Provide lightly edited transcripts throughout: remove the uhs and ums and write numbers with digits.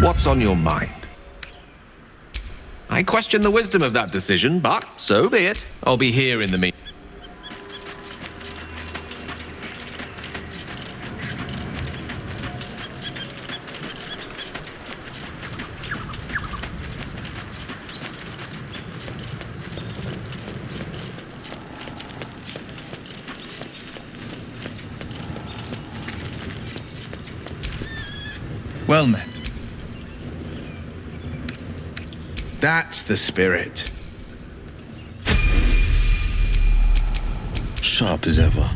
What's on your mind? I question the wisdom of that decision, but so be it. I'll be here in the meantime. Well met. That's the spirit. Sharp as ever.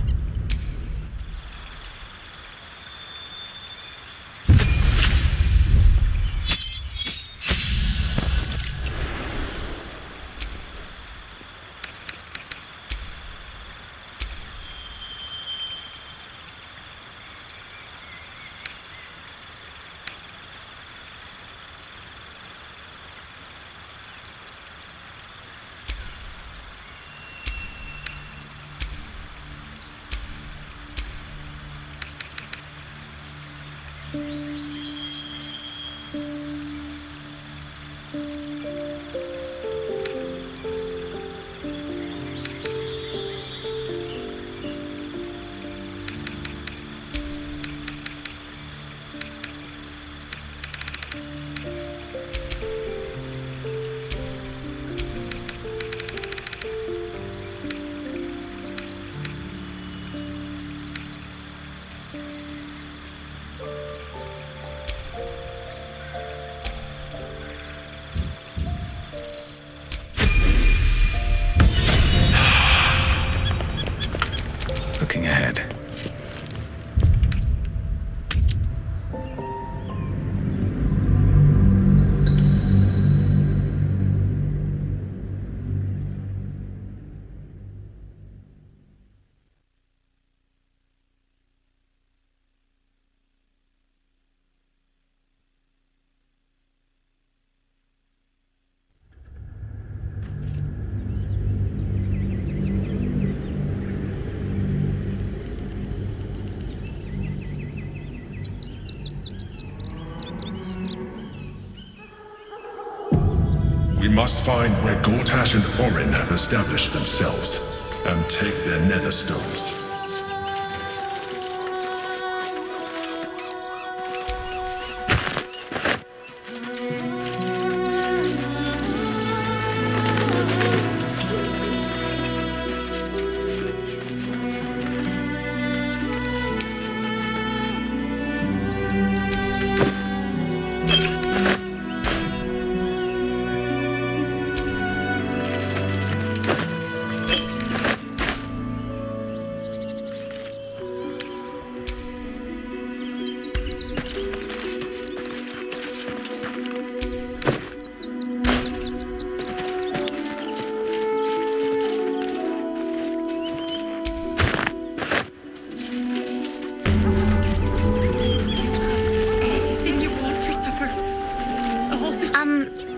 Looking ahead. We must find where Gortash and Orin have established themselves, and take their nether stones.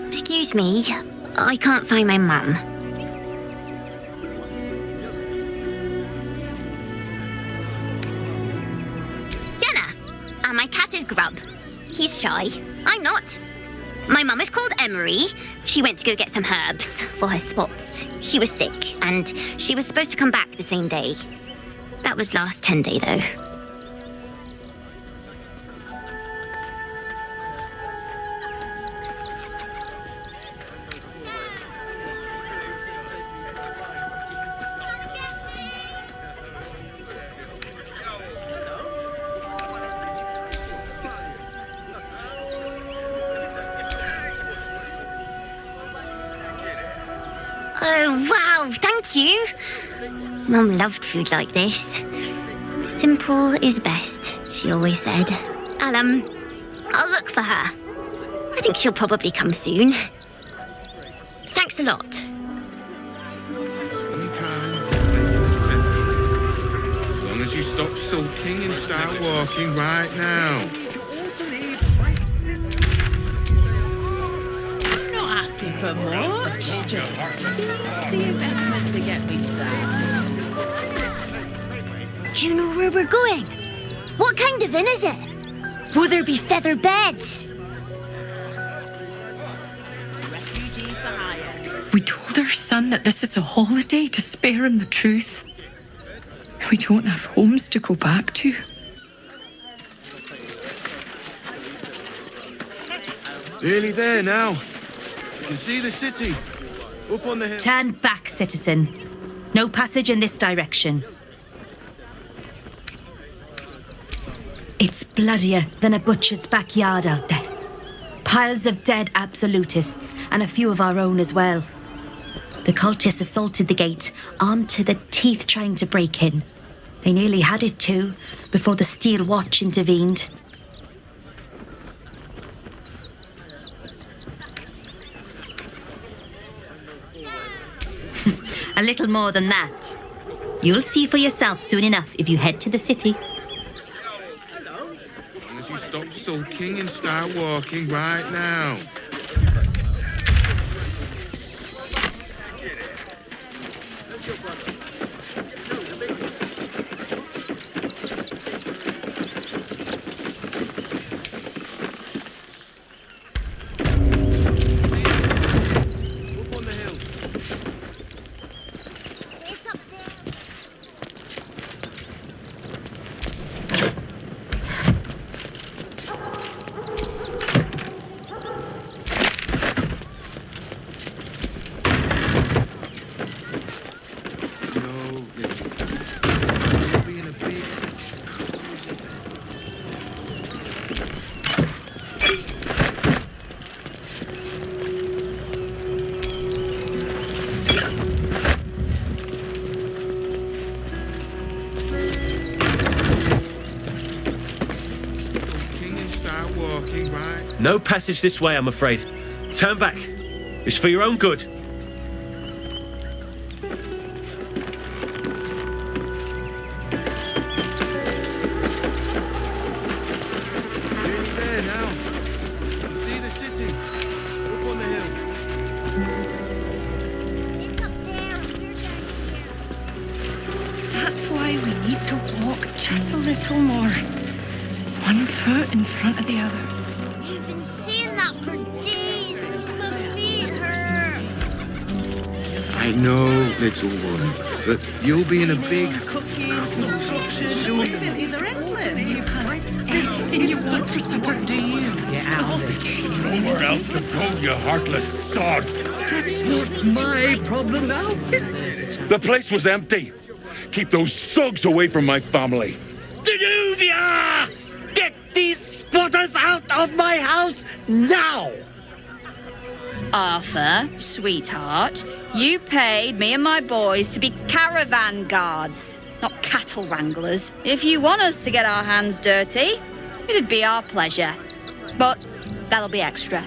Excuse me, I can't find my mum. Yenna! And my cat is Grub. He's shy. I'm not. My mum is called Emery. She went to go get some herbs for her spots. She was sick, and she was supposed to come back the same day. That was last 10 day, though. Oh, wow, thank you. Mum loved food like this. Simple is best, she always said. I'll look for her. I think she'll probably come soon. Thanks a lot. As long as you stop sulking and start walking right now. Asking for much, just the investment to get me started. Do you know where we're going? What kind of inn is it? Will there be feather beds? son that this is a holiday to spare him the truth. We don't have homes to go back to. Nearly there now. You can see the city. Up on the hill. Turn back, citizen. No passage in this direction. It's bloodier than a butcher's backyard out there. Piles of dead absolutists, and a few of our own as well. The cultists assaulted the gate, armed to the teeth trying to break in. They nearly had it too, before the Steel Watch intervened. A little more than that. You'll see for yourself soon enough if you head to the city. As you stop sulking and start walking right now. No passage this way, I'm afraid. Turn back. It's for your own good. There now. You see the city. Up on the hill. That's why we need to walk just a little more. One foot in front of the other. You've been saying that for days. My feet hurt. I know, little one, but you'll be in a big soon. Possibilities are endless. Anything you want for supper, do you? Nowhere else to go, you heartless sod. That's not my problem now. The place was empty. Keep those thugs away from my family. Danuvia! Get these spotters out of my house now! Arthur, sweetheart, you paid me and my boys to be caravan guards, not cattle wranglers. If you want us to get our hands dirty, it'd be our pleasure. But that'll be extra.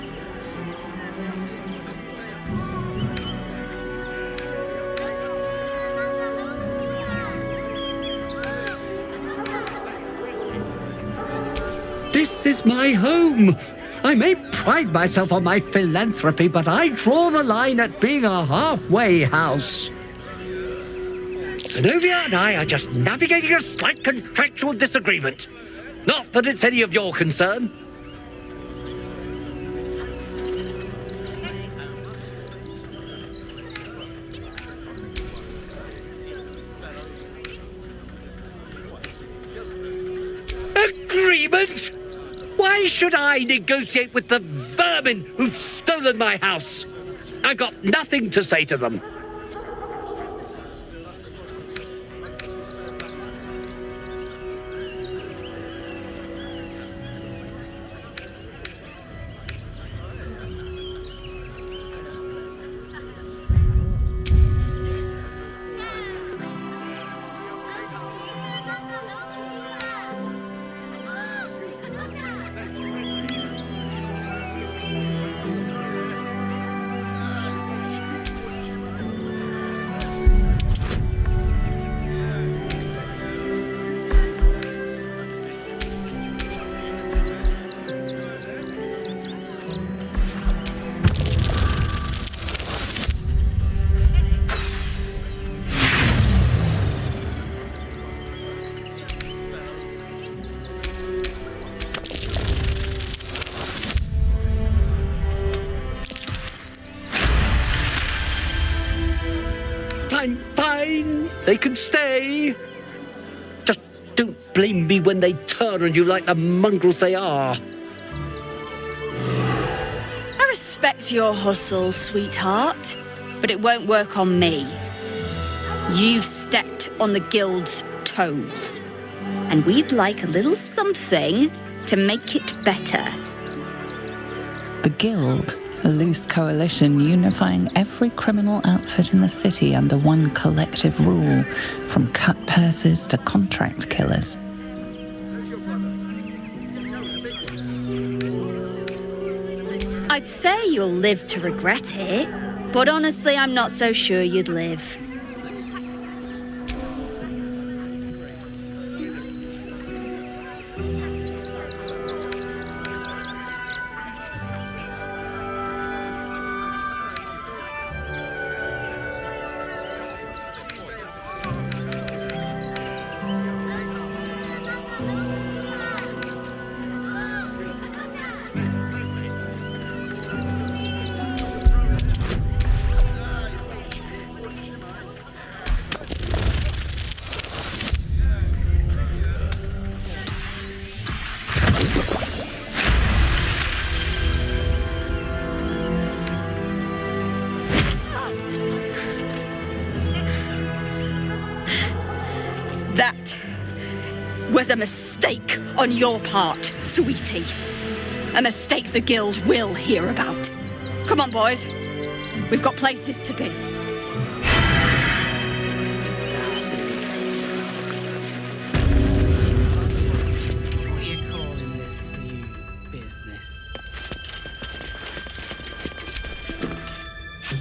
This is my home. I may pride myself on my philanthropy, but I draw the line at being a halfway house. Zenobia and I are just navigating a slight contractual disagreement. Not that it's any of your concern. Agreement? Why should I negotiate with the vermin who've stolen my house? I've got nothing to say to them. fine. They can stay. Just don't blame me when they turn on you like the mongrels they are. I respect your hustle, sweetheart, but it won't work on me. You've stepped on the guild's toes, and we'd like a little something to make it better. The Guild, a loose coalition unifying every criminal outfit in the city under one collective rule, from cut purses to contract killers. I'd say you'll live to regret it, but honestly, I'm not so sure you'd live. That was a mistake on your part, sweetie. A mistake the Guild will hear about. Come on, boys. We've got places to be. What are you calling this new business?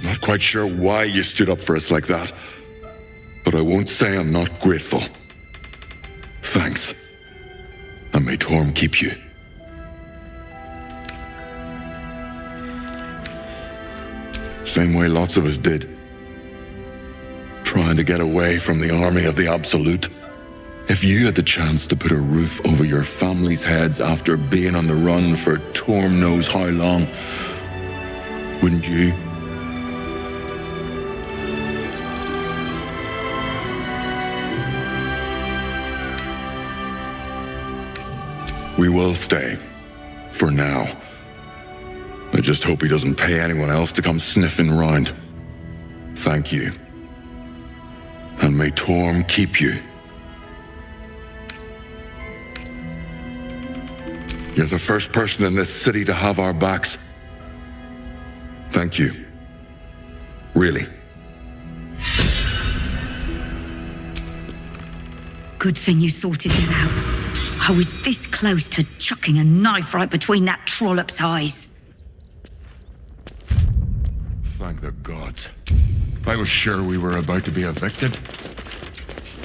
Not quite sure why you stood up for us like that, but I won't say I'm not grateful. Thanks. And may Torm keep you. Same way lots of us did. Trying to get away from the army of the Absolute. If you had the chance to put a roof over your family's heads after being on the run for Torm knows how long, wouldn't you? We will stay. For now. I just hope he doesn't pay anyone else to come sniffing round. Thank you. And may Torm keep you. You're the first person in this city to have our backs. Thank you. Really. Good thing you sorted them out. I was this close to chucking a knife right between that trollop's eyes. Thank the gods. I was sure we were about to be evicted.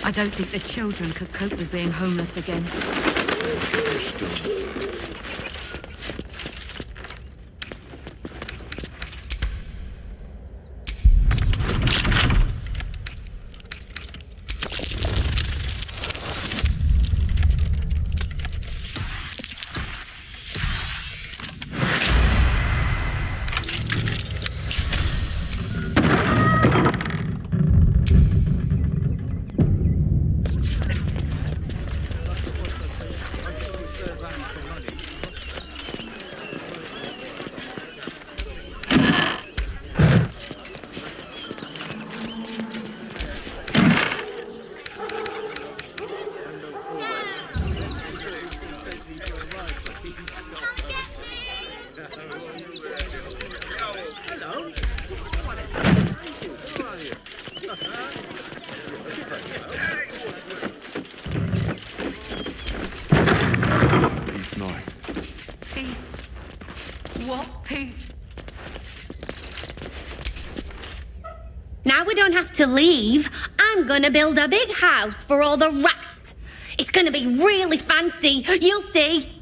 I don't think the children could cope with being homeless again. Now we don't have to leave. I'm gonna build a big house for all the rats. It's gonna be really fancy. You'll see.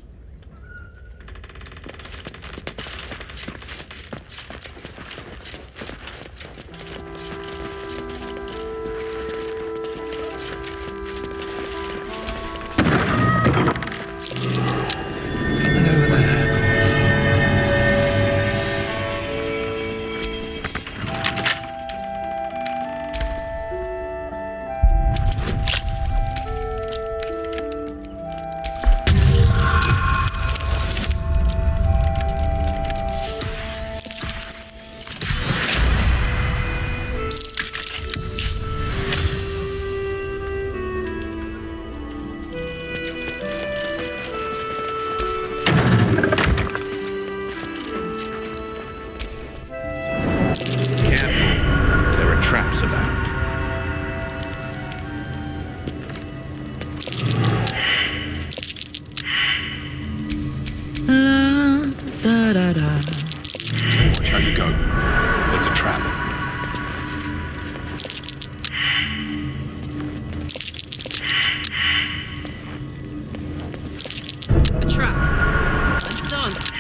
trap. A trap. Let's dance.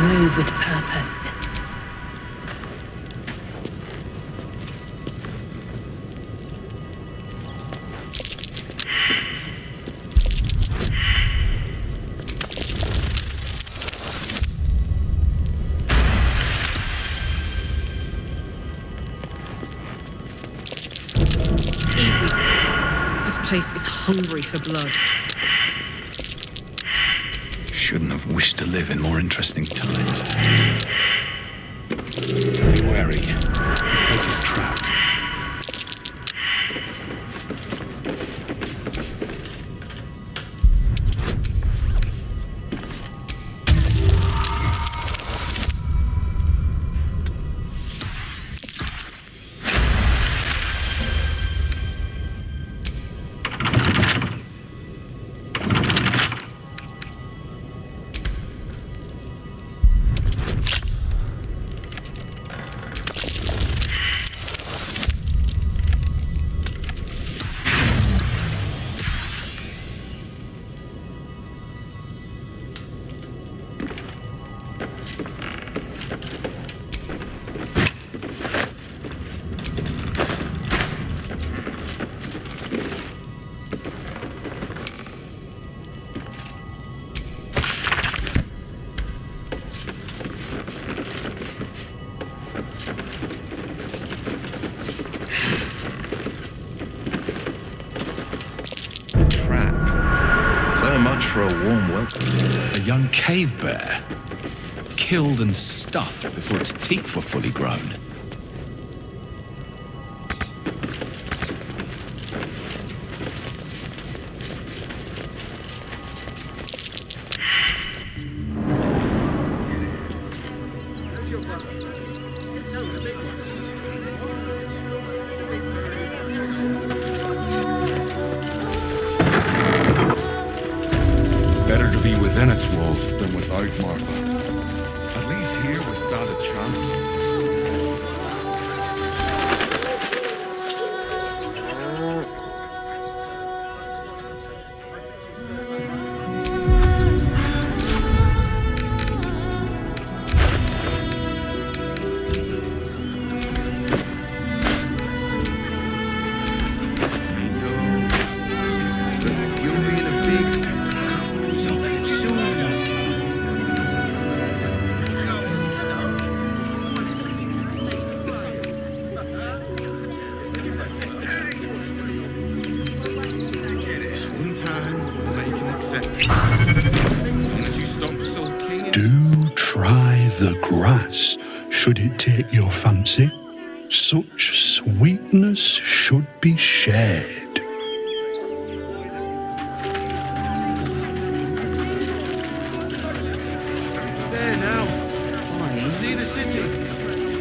Move with purpose. Easy. This place is hungry for blood. Shouldn't have wished to live in more interesting times. Be wary. This place is trapped. So much for a warm welcome. A young cave bear, killed and stuffed before its teeth were fully grown. Better to be within its walls than without, Martha. At least here we stand a chance. Do try the grass, should it take your fancy. Such sweetness should be shared. There now. See the city?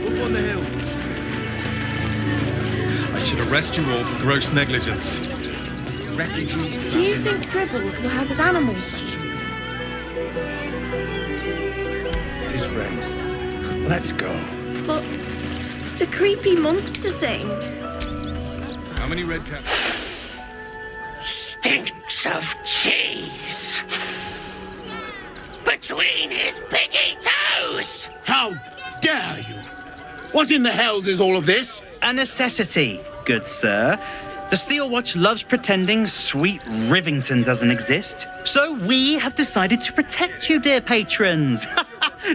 Up on the hill. I should arrest you all for gross negligence. Refugees. Do you think dribbles will have as animals? His friends. Let's go. But the creepy monster thing. How many red caps? Stinks of cheese between his piggy toes. How dare you? What in the hells is all of this? A necessity, good sir. The Steel Watch loves pretending sweet Rivington doesn't exist. So we have decided to protect you, dear patrons.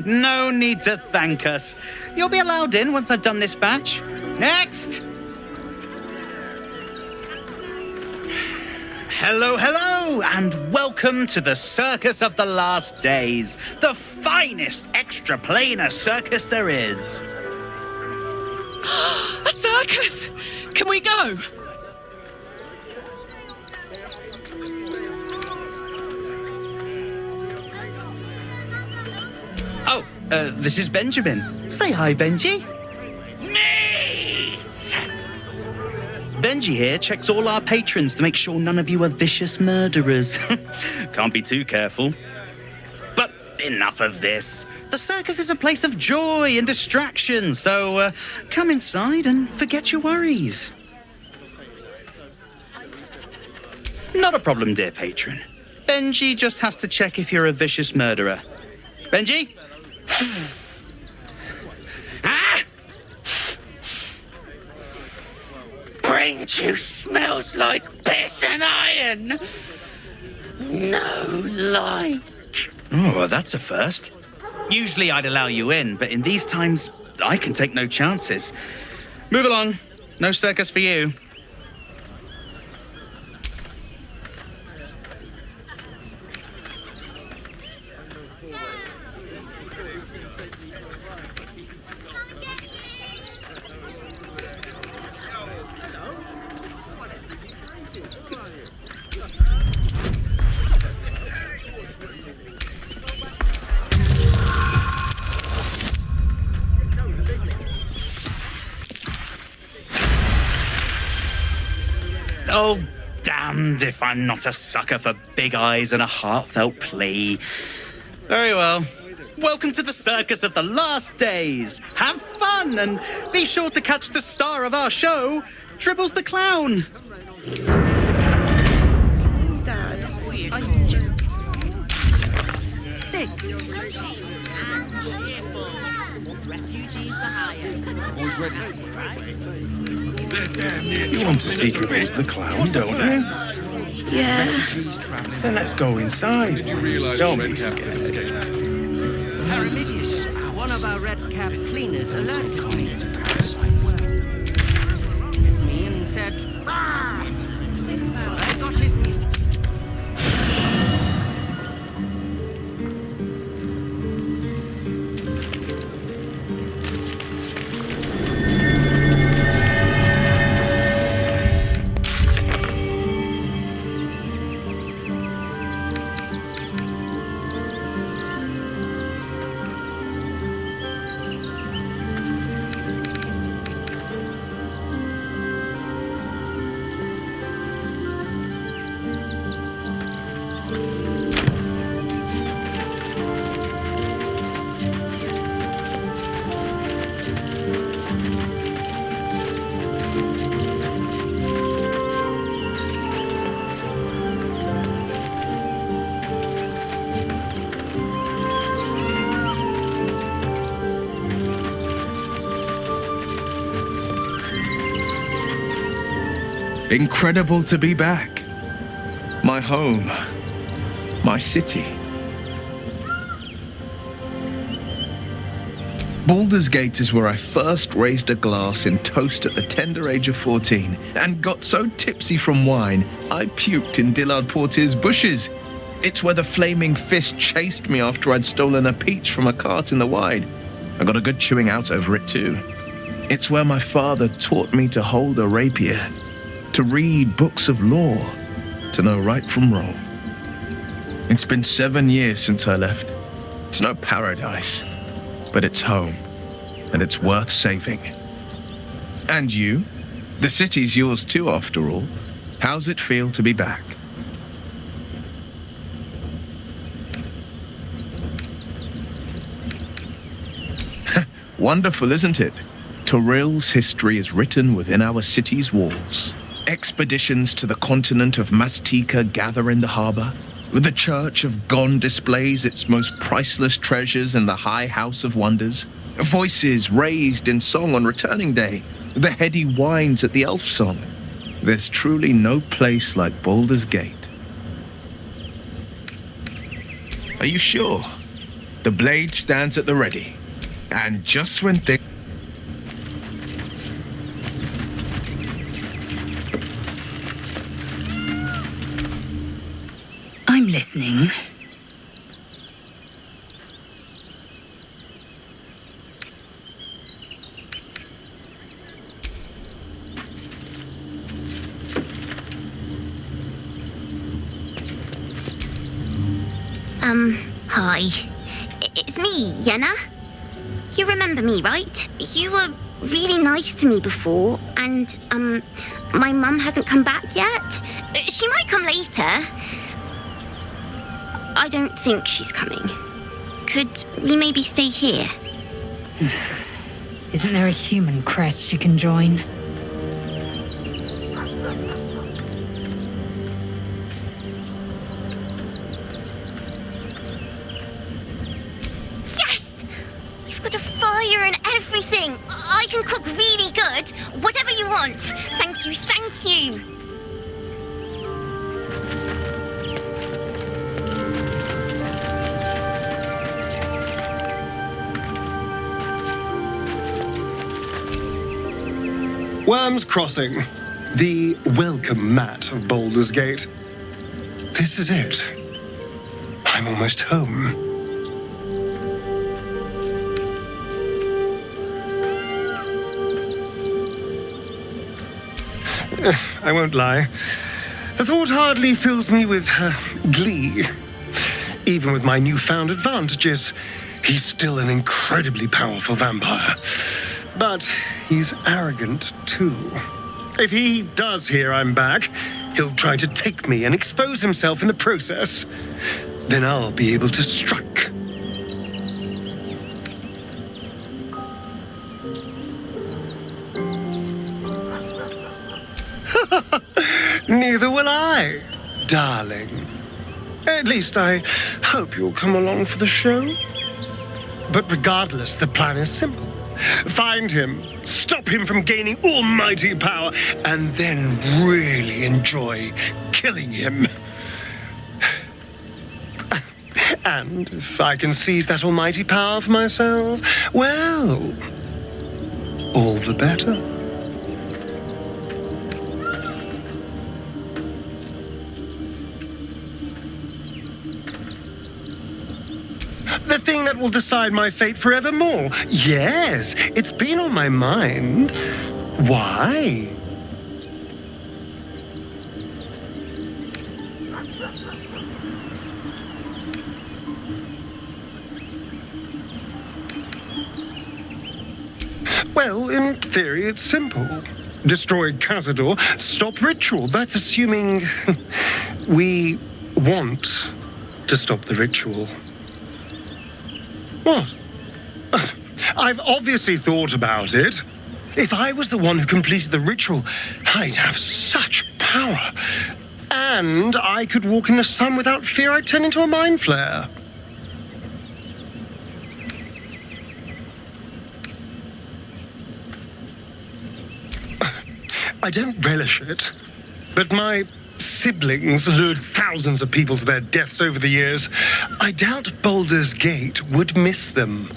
No need to thank us. You'll be allowed in once I've done this batch. Next! Hello, hello, and welcome to the Circus of the Last Days, the finest extra-planar circus there is. A circus! Can we go? Oh, this is Benjamin. Say hi, Benji. Me! Benji here checks all our patrons to make sure none of you are vicious murderers. Can't be too careful. But enough of this. The circus is a place of joy and distraction, so come inside and forget your worries. Not a problem, dear patron. Benji just has to check if you're a vicious murderer. Benji? Brain juice smells like piss and iron. No like. Oh, well, that's a first. Usually I'd allow you in, but in these times, I can take no chances. Move along. No circus for you. Oh, damned if I'm not a sucker for big eyes and a heartfelt plea. Very well. Welcome to the Circus of the Last Days. Have fun and be sure to catch the star of our show, Dribbles the Clown. Dad. 6. Refugees for hire. Always ready. You want to see Dribbles the Clown, don't you? Yeah. Then let's go inside. Don't be scared. Paramidius, one of our red-cap cleaners, alerted me. Me and said, "Rah!" Well, I got his... Incredible to be back. My home. My city. Baldur's Gate is where I first raised a glass in toast at the tender age of 14 and got so tipsy from wine, I puked in Dillard Portier's bushes. It's where the flaming fist chased me after I'd stolen a peach from a cart in the Wide. I got a good chewing out over it too. It's where my father taught me to hold a rapier, to read books of law, to know right from wrong. It's been 7 years since I left. It's no paradise, but it's home, and it's worth saving. And you? The city's yours too, after all. How's it feel to be back? Wonderful, isn't it? Torril's history is written within our city's walls. Expeditions to the continent of Mastika gather in the harbor. The Church of Gon displays its most priceless treasures in the High House of Wonders. Voices raised in song on returning day. The heady wines at the elf song. There's truly no place like Baldur's Gate. Are you sure? The blade stands at the ready. And just when things... listening. Hi. It's me, Yenna. You remember me, right? You were really nice to me before, and, my mum hasn't come back yet. She might come later. I don't think she's coming. Could we maybe stay here? Isn't there a human crest she can join? And everything. I can cook really good. Whatever you want. Thank you, thank you. Worm's Crossing, the welcome mat of Baldur's Gate. This is it. I'm almost home. I won't lie. The thought hardly fills me with glee. Even with my newfound advantages, he's still an incredibly powerful vampire. But he's arrogant, too. If he does hear I'm back, he'll try to take me and expose himself in the process. Then I'll be able to strike. Neither will I, darling. At least I hope you'll come along for the show. But regardless, the plan is simple. Find him, stop him from gaining almighty power, and then really enjoy killing him. And if I can seize that almighty power for myself, well, all the better. The thing that will decide my fate forevermore. Yes, it's been on my mind. Why? Well, in theory, it's simple. Destroy Cazador, stop ritual. That's assuming we want to stop the ritual. What? I've obviously thought about it. If I was the one who completed the ritual, I'd have such power. And I could walk in the sun without fear I'd turn into a mind flayer. I don't relish it, but my siblings lured thousands of people to their deaths over the years. I doubt Baldur's Gate would miss them.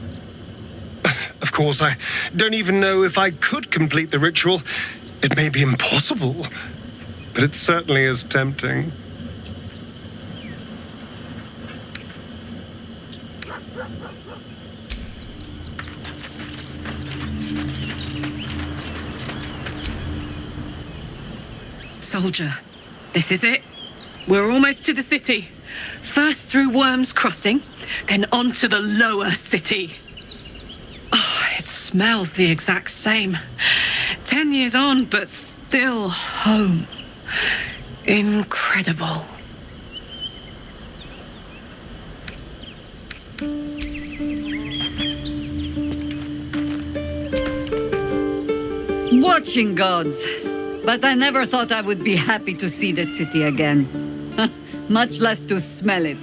Of course, I don't even know if I could complete the ritual. It may be impossible, but it certainly is tempting. Soldier, this is it. We're almost to the city. First through Worm's Crossing, then on to the lower city. Oh, it smells the exact same. 10 years on, but still home. Incredible. Watching gods. But I never thought I would be happy to see the city again. Much less to smell it.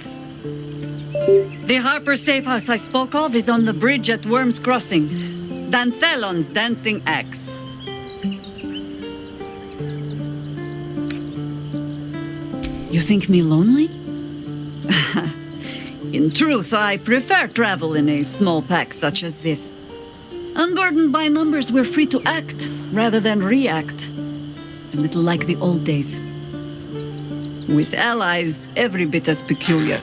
The Harper safe house I spoke of is on the bridge at Worm's Crossing. Danthelon's dancing axe. You think me lonely? In truth, I prefer travel in a small pack such as this. Unburdened by numbers, we're free to act rather than react. A little like the old days. with allies every bit as peculiar.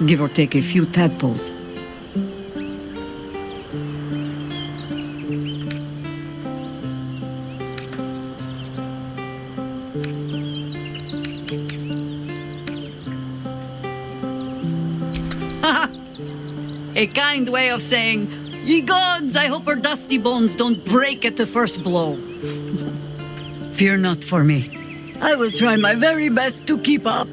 Give or take a few tadpoles. A kind way of saying, "Ye gods, I hope her dusty bones don't break at the first blow." Fear not for me. I will try my very best to keep up.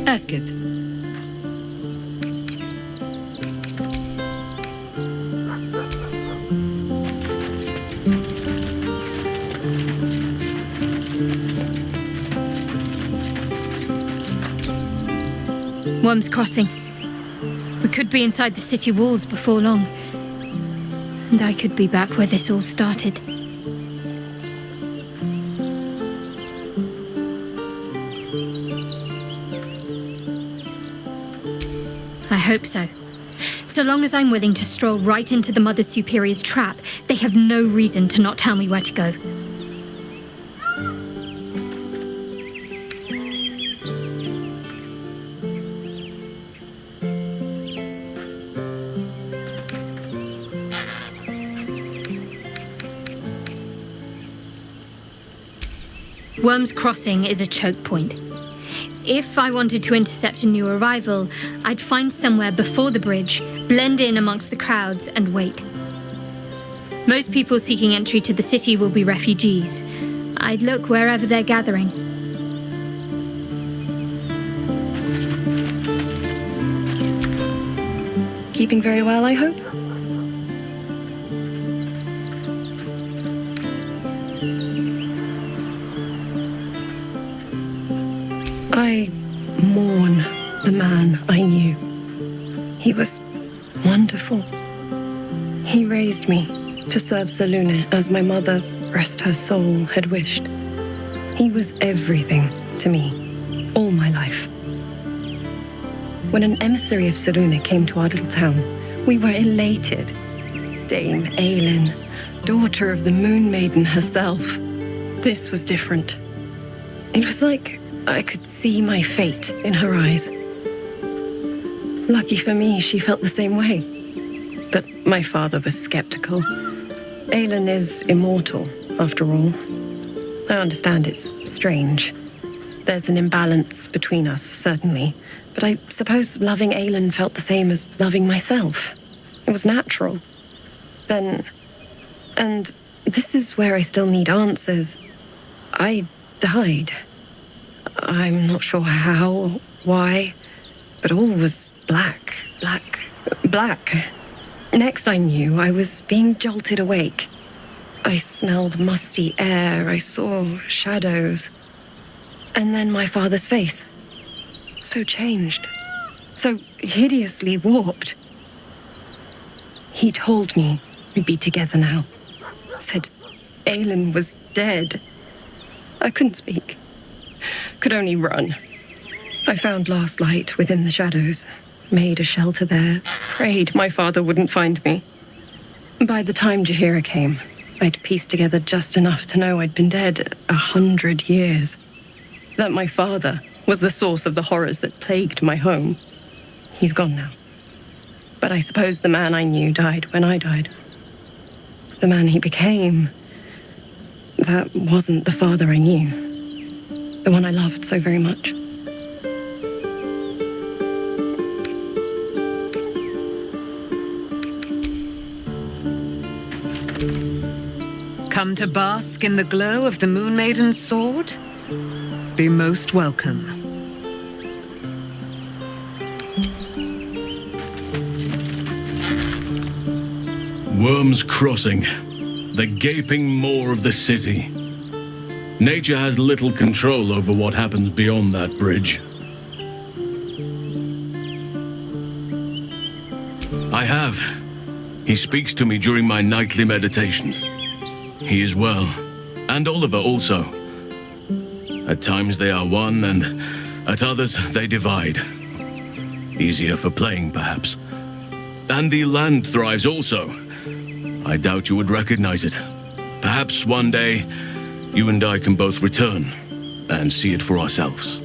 Ask it. Worm's Crossing. We could be inside the city walls before long. And I could be back where this all started. I hope so. So long as I'm willing to stroll right into the Mother Superior's trap, they have no reason to not tell me where to go. Worm's Crossing is a choke point. If I wanted to intercept a new arrival, I'd find somewhere before the bridge, blend in amongst the crowds, and wait. Most people seeking entry to the city will be refugees. I'd look wherever they're gathering. Keeping very well, I hope? I mourn the man I knew. He was wonderful. He raised me to serve Selûne as my mother, rest her soul, had wished. He was everything to me, all my life. When an emissary of Selûne came to our little town, we were elated. Dame Aelin, daughter of the Moon Maiden herself. This was different. It was like I could see my fate in her eyes. Lucky for me, she felt the same way. But my father was skeptical. Aelin is immortal, after all. I understand it's strange. There's an imbalance between us, certainly. But I suppose loving Aelin felt the same as loving myself. It was natural. Then, and this is where I still need answers. I died. I'm not sure how, why, but all was black. Next I knew, I was being jolted awake. I smelled musty air, I saw shadows. And then my father's face. So changed. So hideously warped. He told me we'd be together now. Said Aelin was dead. I couldn't speak. Could only run. I found last light within the shadows, made a shelter there, prayed my father wouldn't find me. By the time Jaheira came, I'd pieced together just enough to know I'd been dead 100 years. That my father was the source of the horrors that plagued my home. He's gone now. But I suppose the man I knew died when I died. The man he became, that wasn't the father I knew. The one I loved so very much. Come to bask in the glow of the Moon Maiden's sword? Be most welcome. Worm's Crossing, the gaping maw of the city. Nature has little control over what happens beyond that bridge. I have. He speaks to me during my nightly meditations. He is well, and Oliver also. At times they are one, and at others they divide. Easier for playing, perhaps. And the land thrives also. I doubt you would recognize it. Perhaps one day, you and I can both return and see it for ourselves.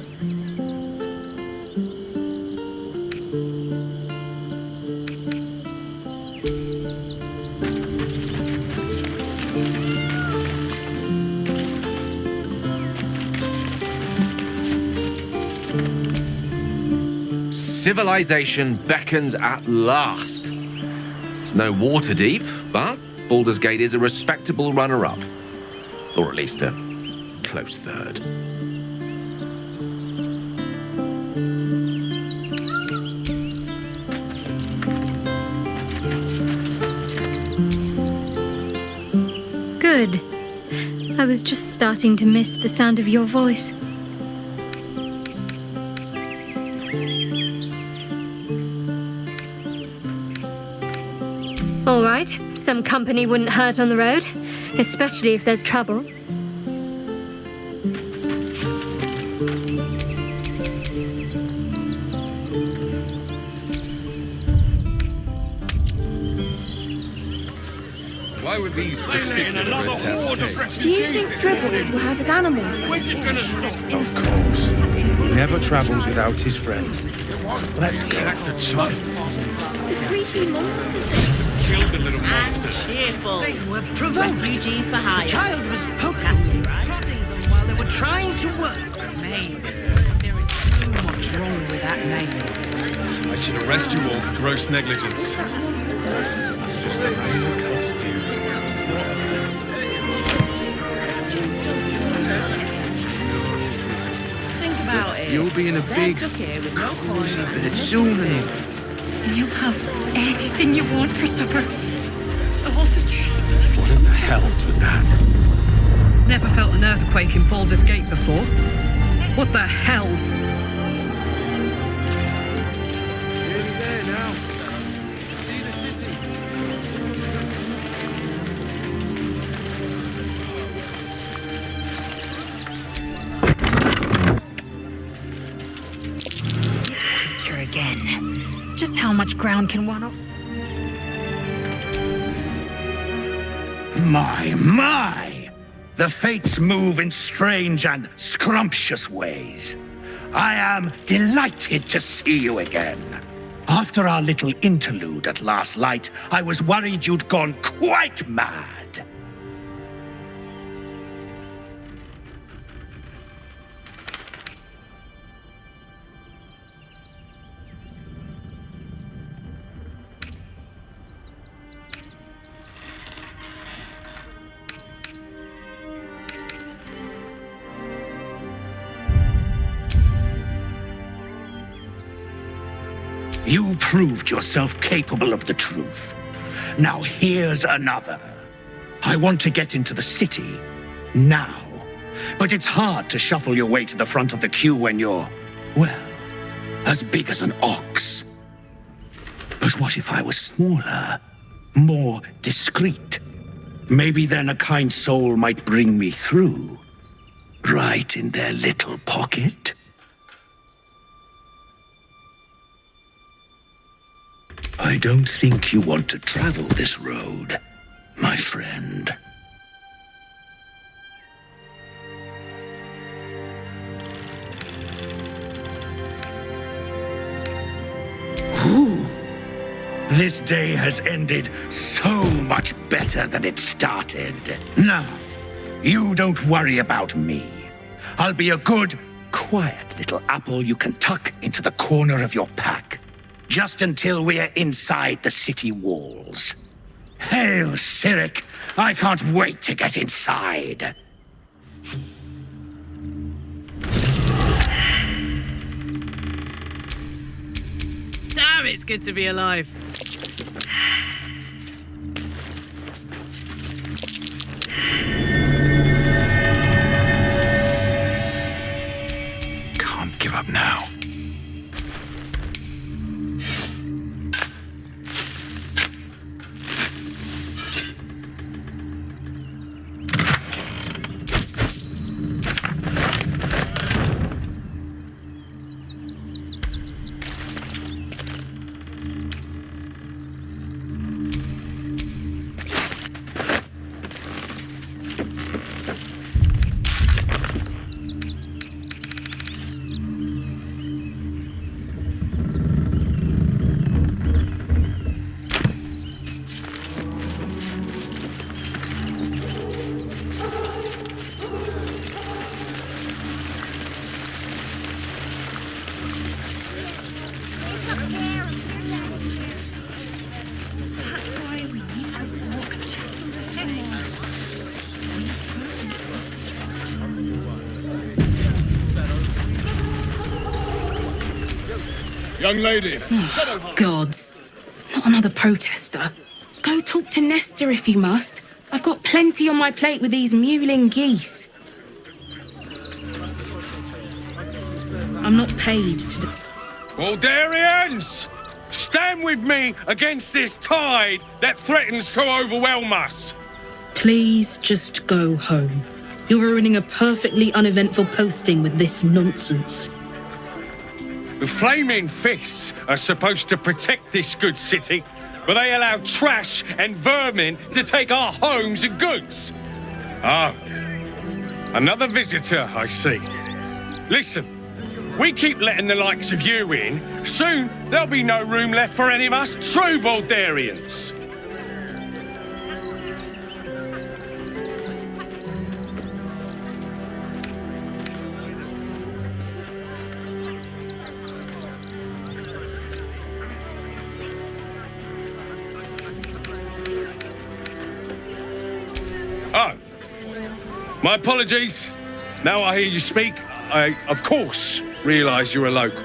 Civilization beckons at last. It's no Waterdeep, but Baldur's Gate is a respectable runner-up. Or at least a close third. Good. I was just starting to miss the sound of your voice. All right, some company wouldn't hurt on the road, especially if there's trouble. Why would these particular Do you think dribbles will have his animals? Of course. He never travels without his friends. Let's go. The creepy monster. Killed the little monsters. Cheerful. They were provoked. Refugees for hire. The child was poking, prodding them while they were trying to work. Maybe. There is so much wrong with that name. I should arrest you all for gross negligence. It's just Think about it. You'll be in a They're big, stuck here with no cozy point. bed soon enough. And you'll have anything you want for supper. All the treats. What in the hells was that? Never felt an earthquake in Baldur's Gate before. What the hells? Nearly there now. See the city. Picture again. Just how much ground can one... My! The fates move in strange and scrumptious ways. I am delighted to see you again. After our little interlude at last light, I was worried you'd gone quite mad. You proved yourself capable of the truth. Now here's another. I want to get into the city now. But it's hard to shuffle your way to the front of the queue when you're, well, as big as an ox. But what if I was smaller, more discreet? Maybe then a kind soul might bring me through, right in their little pocket. I don't think you want to travel this road, my friend. Whew. This day has ended so much better than it started. Now, you don't worry about me. I'll be a good, quiet little apple you can tuck into the corner of your pack. Just until we're inside the city walls. Hail, Cyric! I can't wait to get inside. Damn, it's good to be alive. Can't give up now. Young lady. Oh, gods. Not another protester. Go talk to Nestor if you must. I've got plenty on my plate with these mewling geese. I'm not paid to... Waldarians! Stand with me against this tide that threatens to overwhelm us. Please just go home. You're ruining a perfectly uneventful posting with this nonsense. The Flaming Fists are supposed to protect this good city, but they allow trash and vermin to take our homes and goods. Oh, another visitor, I see. Listen, we keep letting the likes of you in. Soon, there'll be no room left for any of us true Baldarians. Oh, my apologies. Now I hear you speak, I, of course, realise you're a local.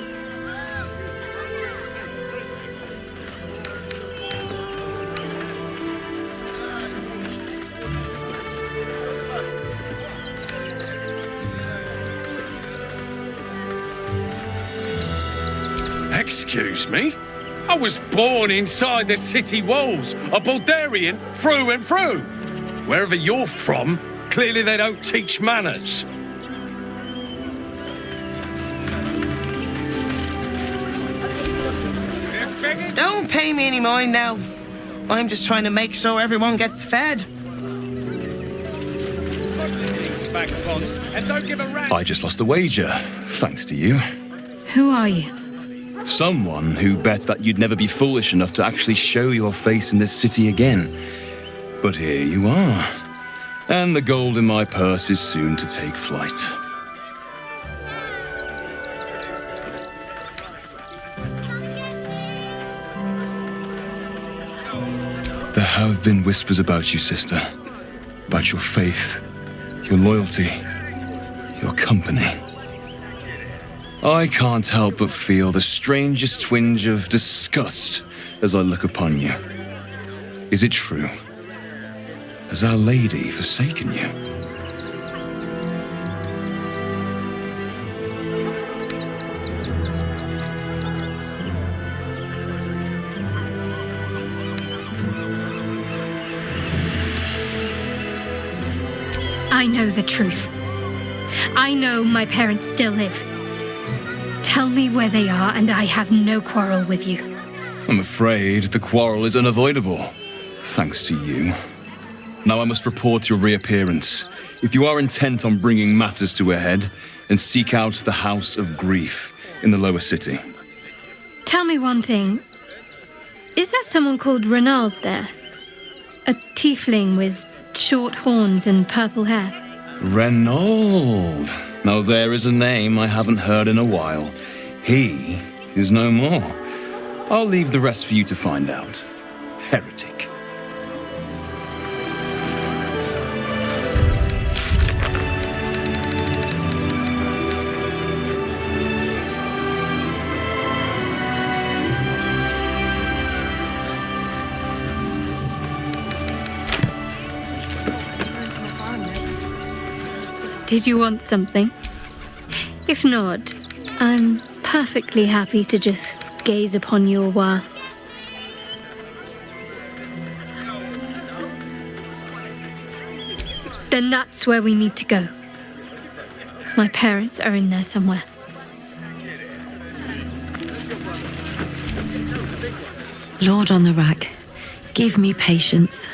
Excuse me? I was born inside the city walls, a Baldarian through and through. Wherever you're from, clearly they don't teach manners. Don't pay me any mind now. I'm just trying to make sure everyone gets fed. I just lost a wager, thanks to you. Who are you? Someone who bet that you'd never be foolish enough to actually show your face in this city again. But here you are. And the gold in my purse is soon to take flight. There have been whispers about you, sister. About your faith, your loyalty, your company. I can't help but feel the strangest twinge of disgust as I look upon you. Is it true? Has Our Lady forsaken you? I know the truth. I know my parents still live. Tell me where they are, and I have no quarrel with you. I'm afraid the quarrel is unavoidable, thanks to you. Now I must report your reappearance. If you are intent on bringing matters to a head, and seek out the House of Grief in the lower city. Tell me one thing. Is there someone called Renaud there? A tiefling with short horns and purple hair? Renaud. Now there is a name I haven't heard in a while. He is no more. I'll leave the rest for you to find out. Heretic. Did you want something? If not, I'm perfectly happy to just gaze upon you a while. Then that's where we need to go. My parents are in there somewhere. Lord on the rack, give me patience.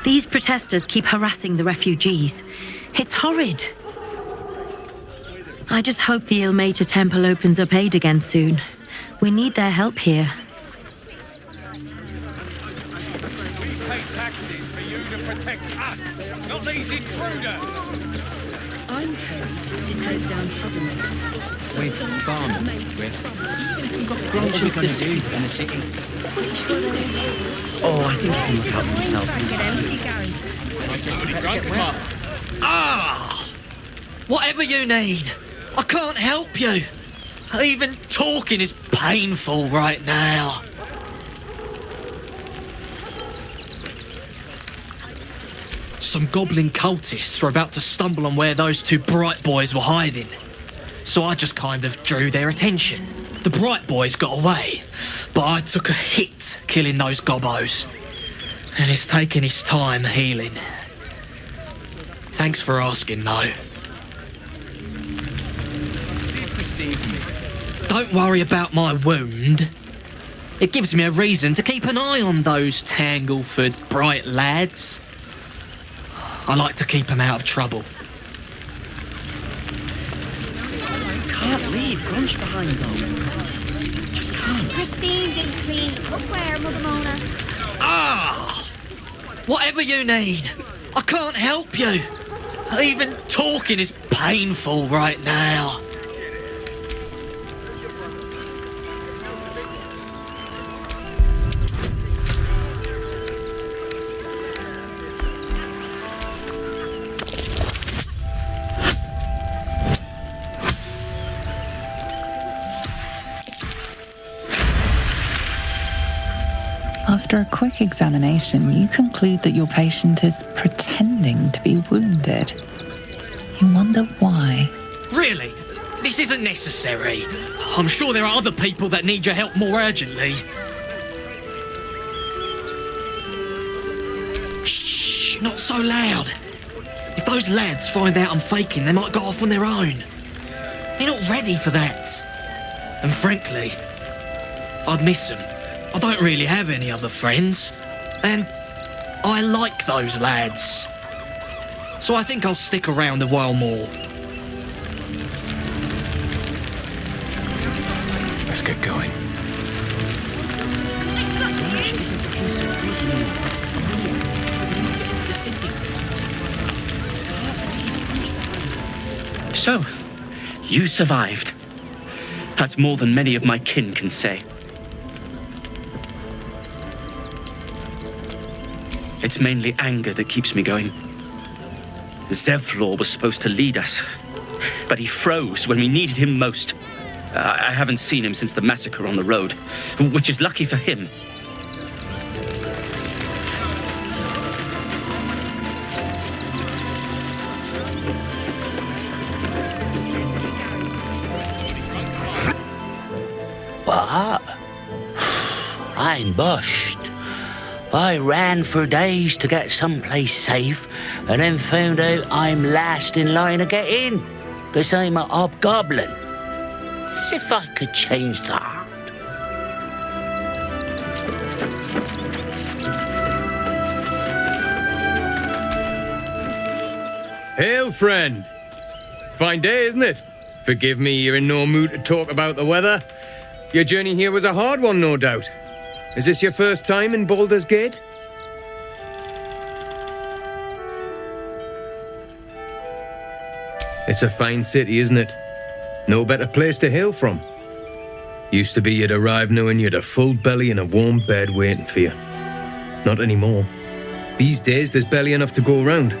These protesters keep harassing the refugees. It's horrid. I just hope the Ilmater Temple opens up aid again soon. We need their help here. We pay taxes for you to protect us, not these intruders. I'm paid to take down troublemakers. With farmers, we've got grunches the city in the city. Oh, I think he can look out for himself. Ah! Whatever you need, I can't help you. Even talking is painful right now. Some goblin cultists were about to stumble on where those two bright boys were hiding. So I just kind of drew their attention. The bright boys got away, but I took a hit killing those gobbos. And it's taken its time healing. Thanks for asking, though. Don't worry about my wound. It gives me a reason to keep an eye on those Tangleford bright lads. I like to keep them out of trouble. Can't leave Grunch behind though. Just can't. Christine didn't clean cookware, Mother Mona. Ah! Whatever you need. I can't help you. Even talking is painful right now. After a quick examination, you conclude that your patient is pretending to be wounded. You wonder why. Really? This isn't necessary. I'm sure there are other people that need your help more urgently. Shh, not so loud. If those lads find out I'm faking, they might go off on their own. They're not ready for that. And frankly, I'd miss them. I don't really have any other friends, and I like those lads. So I think I'll stick around a while more. Let's get going. So, you survived. That's more than many of my kin can say. It's mainly anger that keeps me going. Zevlor was supposed to lead us, but he froze when we needed him most. I haven't seen him since the massacre on the road, which is lucky for him. What? I'm bushed. I ran for days to get someplace safe and then found out I'm last in line to get in, because I'm a hobgoblin. As if I could change that. Hail, friend. Fine day, isn't it? Forgive me, you're in no mood to talk about the weather. Your journey here was a hard one, no doubt. Is this your first time in Baldur's Gate? It's a fine city, isn't it? No better place to hail from. Used to be you'd arrive knowing you'd a full belly and a warm bed waiting for you. Not anymore. These days, there's barely enough to go around.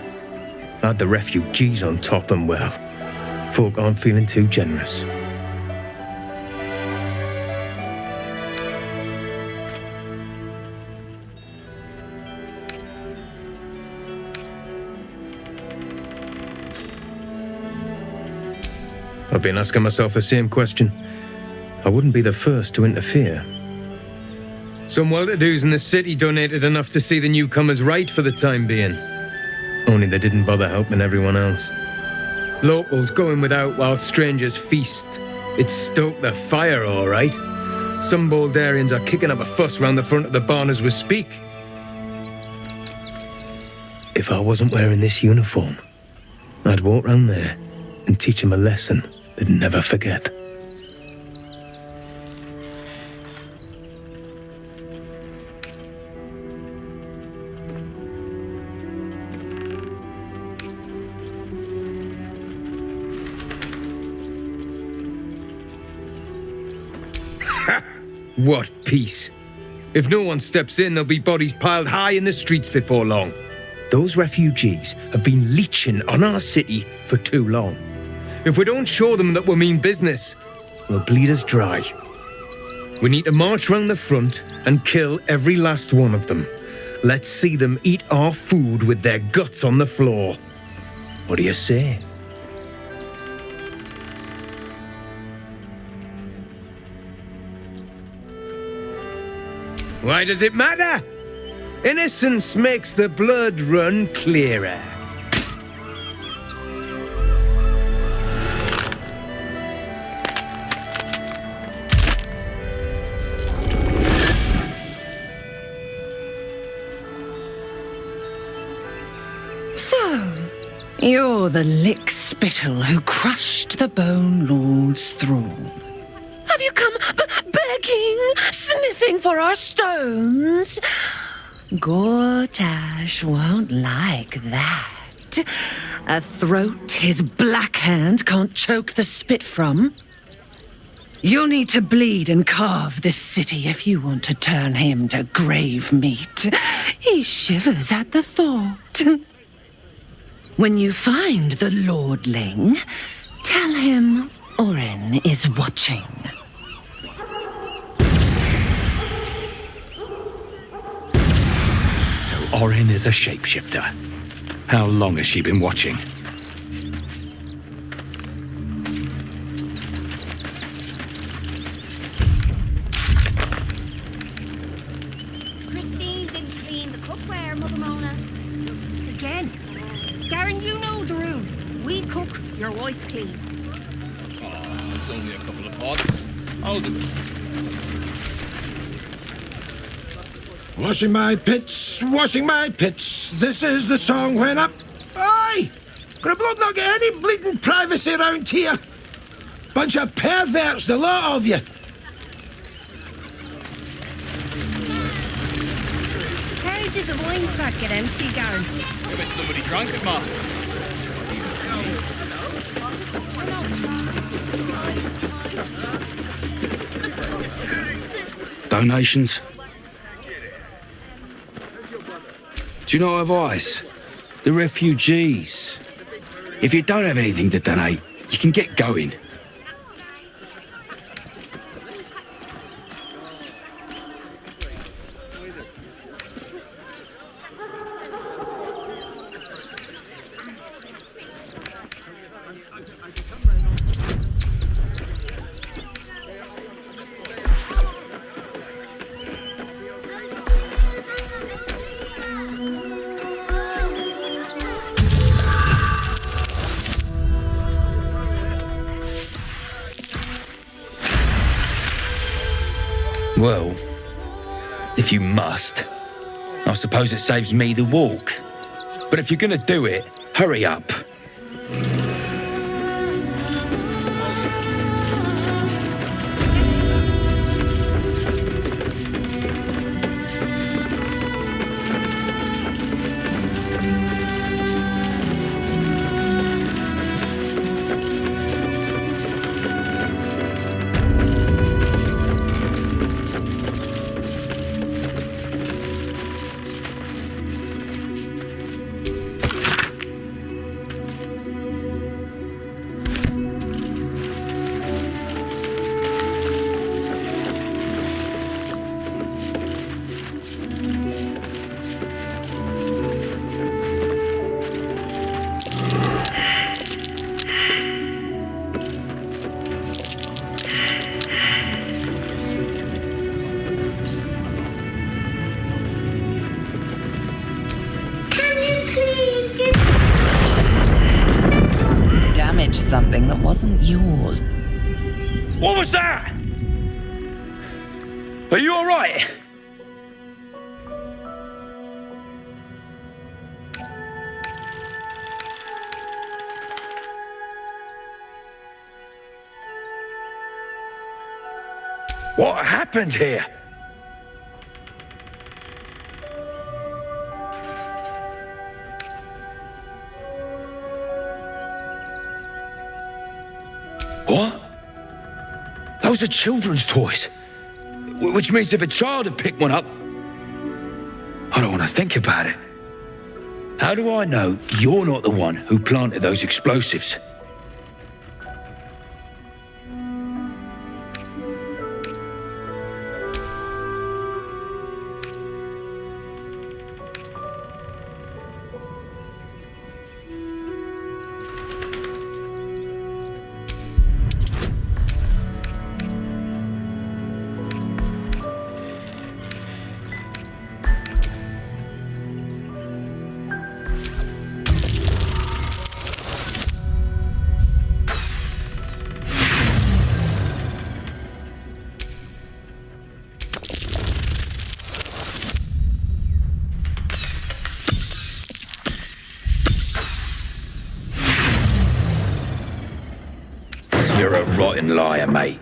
Add the refugees on top and, well, folk aren't feeling too generous. I've been asking myself the same question. I wouldn't be the first to interfere. Some well-to-dos in the city donated enough to see the newcomers right for the time being. Only they didn't bother helping everyone else. Locals going without while strangers feast. It stoked the fire, all right. Some Baldurians are kicking up a fuss round the front of the barn as we speak. If I wasn't wearing this uniform, I'd walk round there and teach them a lesson they'd never forget. What peace! If no one steps in, there'll be bodies piled high in the streets before long. Those refugees have been leeching on our city for too long. If we don't show them that we mean business, will bleed us dry. We need to march round the front and kill every last one of them. Let's see them eat our food with their guts on the floor. What do you say? Why does it matter? Innocence makes the blood run clearer. So, you're the lick-spittle who crushed the Bone Lord's throne. Have you come begging, sniffing for our stones? Gortash won't like that. A throat his black hand can't choke the spit from. You'll need to bleed and carve this city if you want to turn him to grave meat. He shivers at the thought. When you find the Lordling, tell him Orin is watching. So Orin is a shapeshifter. How long has she been watching? Christine didn't clean the cookware, Mother Mona. Again. Garen, you know the rule. We cook, your wife cleans. Oh, it's only a couple of pots. I'll do it. Washing my pits, this is the song when up. Aye! Gonna blood not get any bleeding privacy around here. Bunch of perverts, the lot of you. How did the wine sack get empty, Garen? I bet somebody drank it, Ma. Donations? Do you not have eyes? The refugees. If you don't have anything to donate, you can get going. Well, if you must, I suppose it saves me the walk. But if you're gonna do it, hurry up. Something that wasn't yours. What was that? Are you all right? What happened here? What? Those are children's toys. Which means if a child had picked one up... I don't want to think about it. How do I know you're not the one who planted those explosives? rotten liar, mate.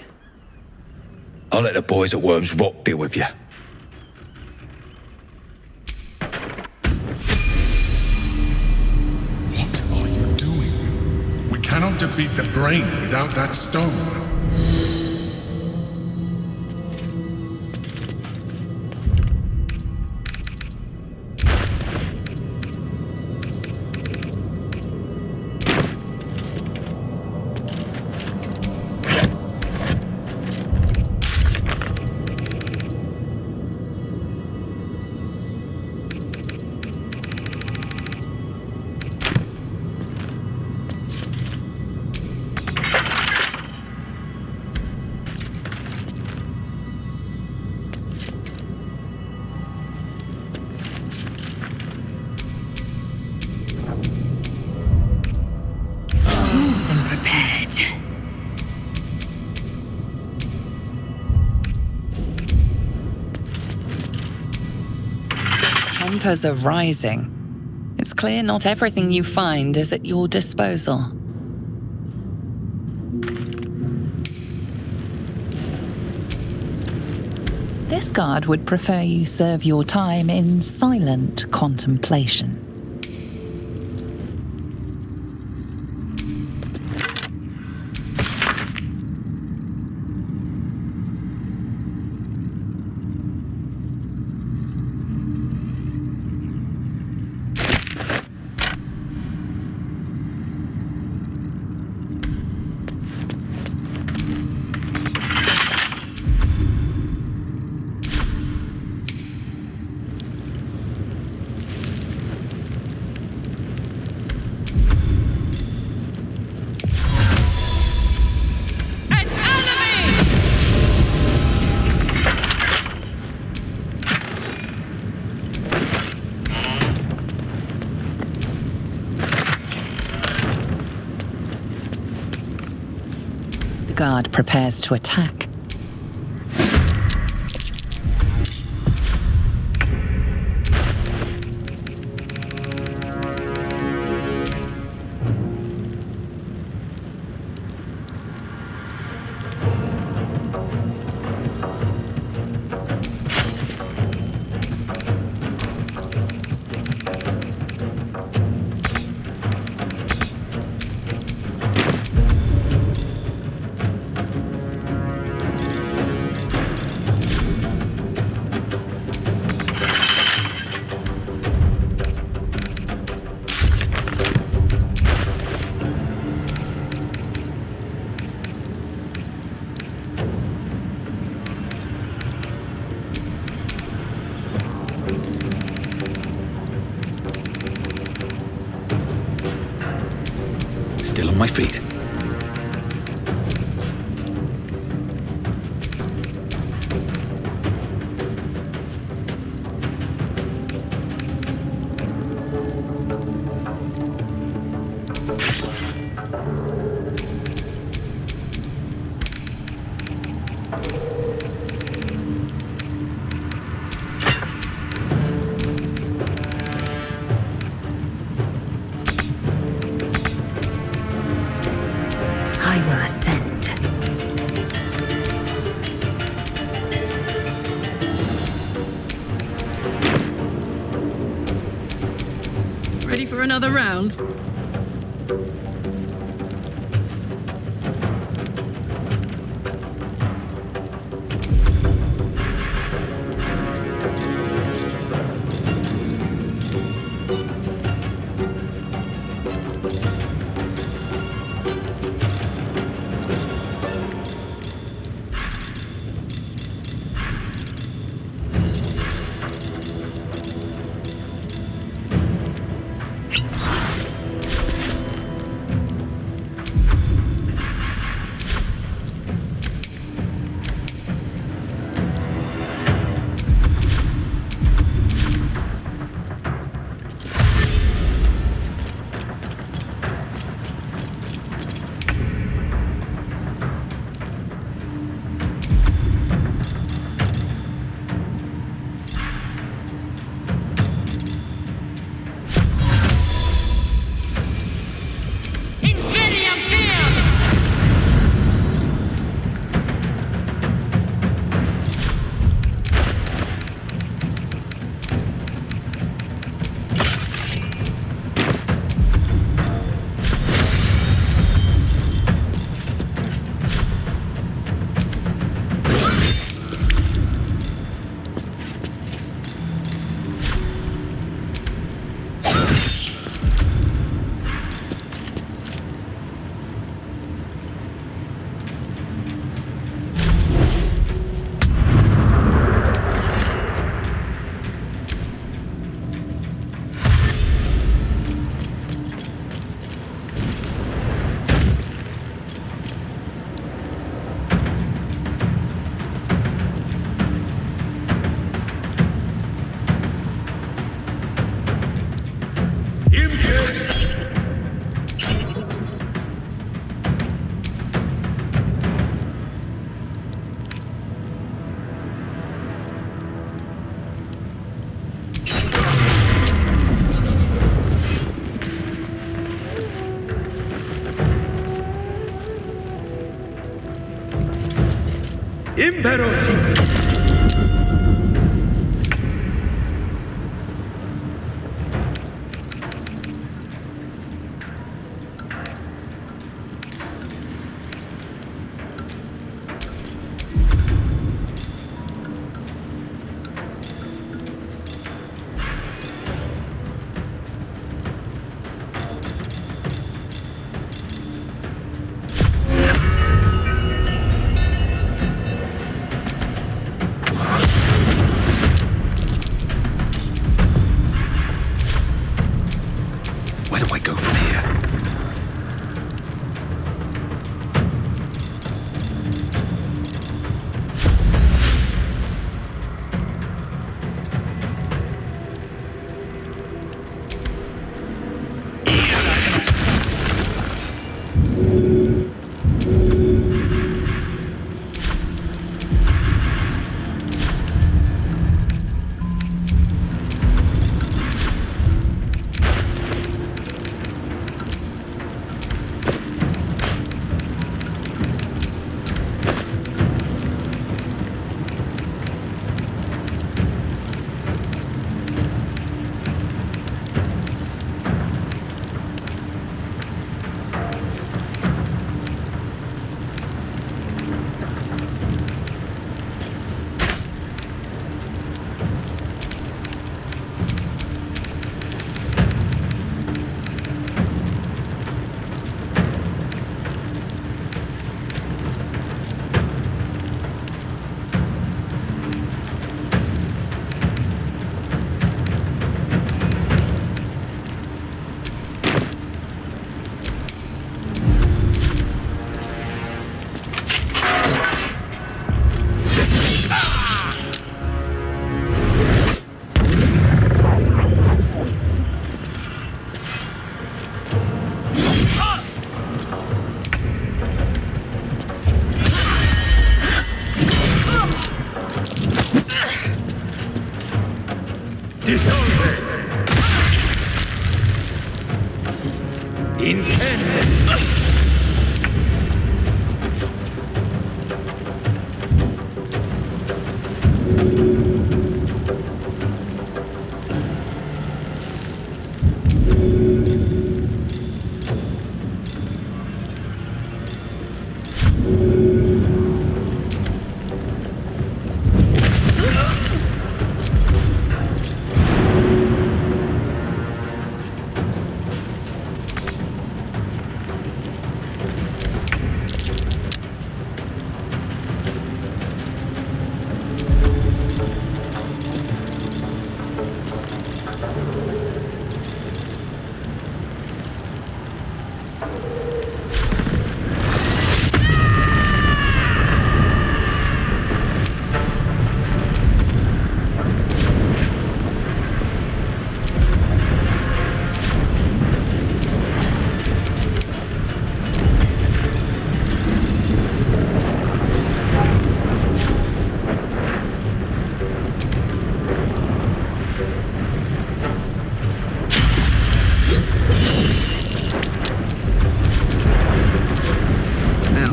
I'll let the boys at Worm's Rock deal with you. What are you doing? We cannot defeat the brain without that stone. Tempers are rising. It's clear not everything you find is at your disposal. This guard would prefer you serve your time in silent contemplation. The guard prepares to attack. Still on my feet. I will ascend. Ready for another round? Pero sí. Where do I go from here?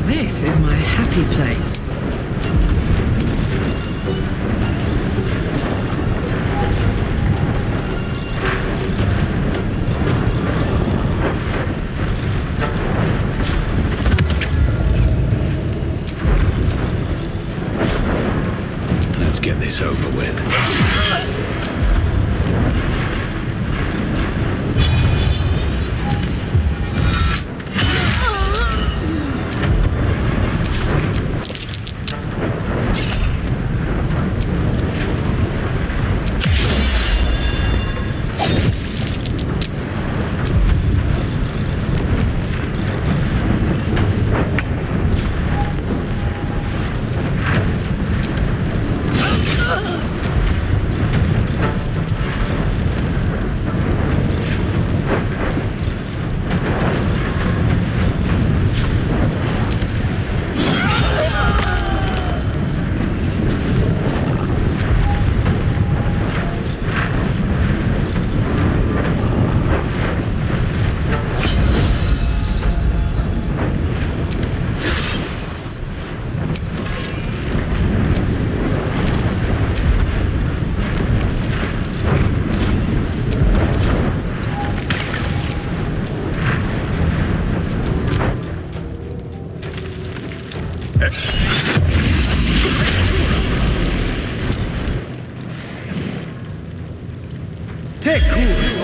This is my happy place. Let's get this over with. Stay cool.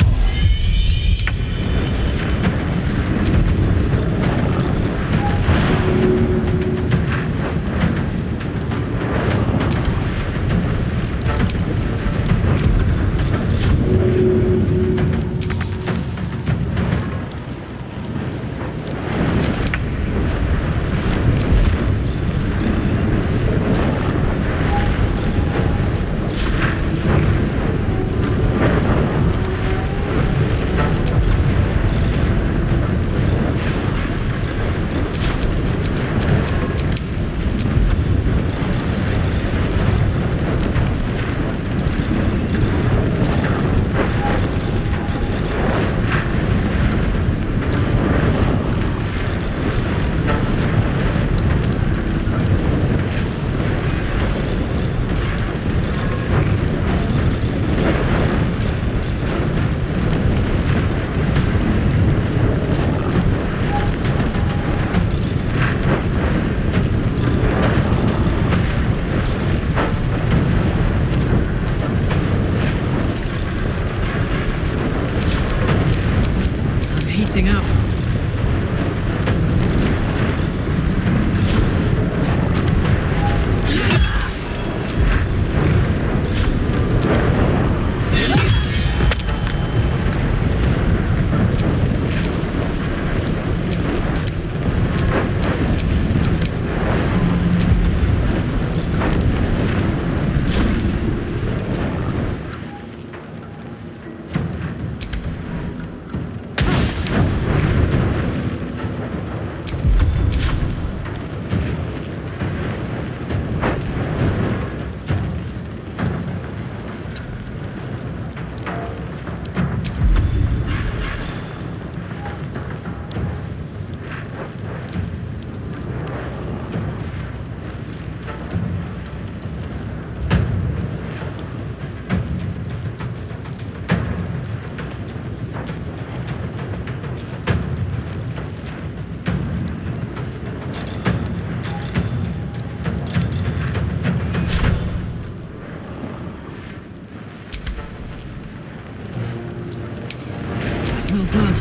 Up. I smell blood.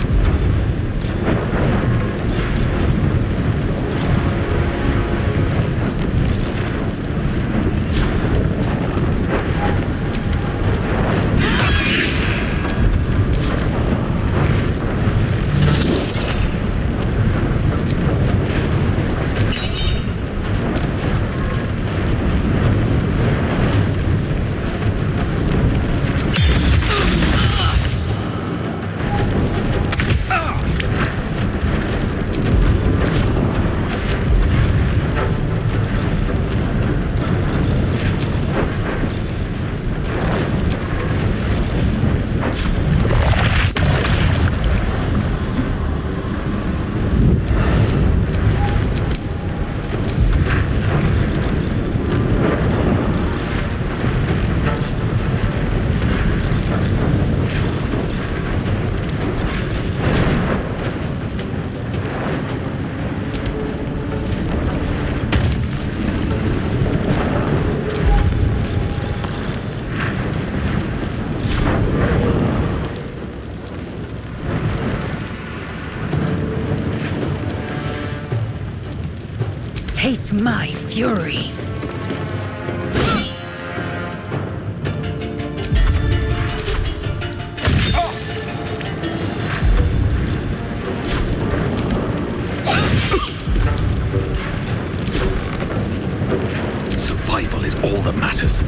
Taste my fury. Survival is all that matters.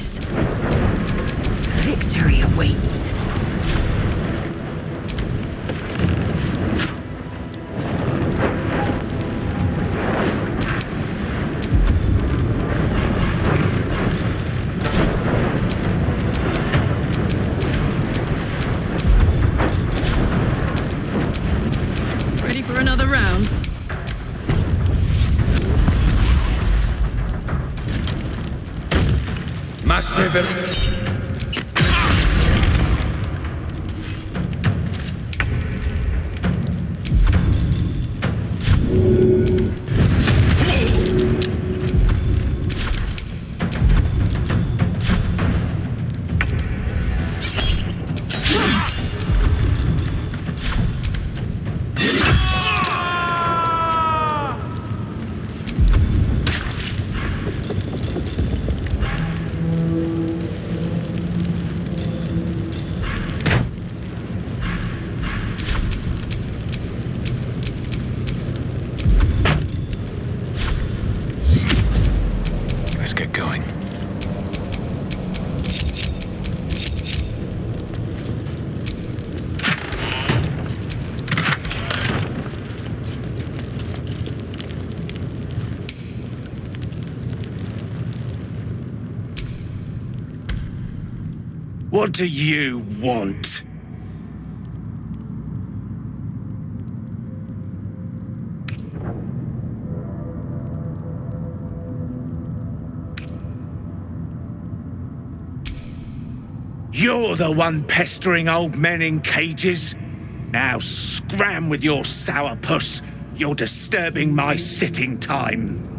this. Victory awaits. Ready for another round? Let's get going. What do you want? You're the one pestering old men in cages. Now scram with your sourpuss. You're disturbing my sitting time.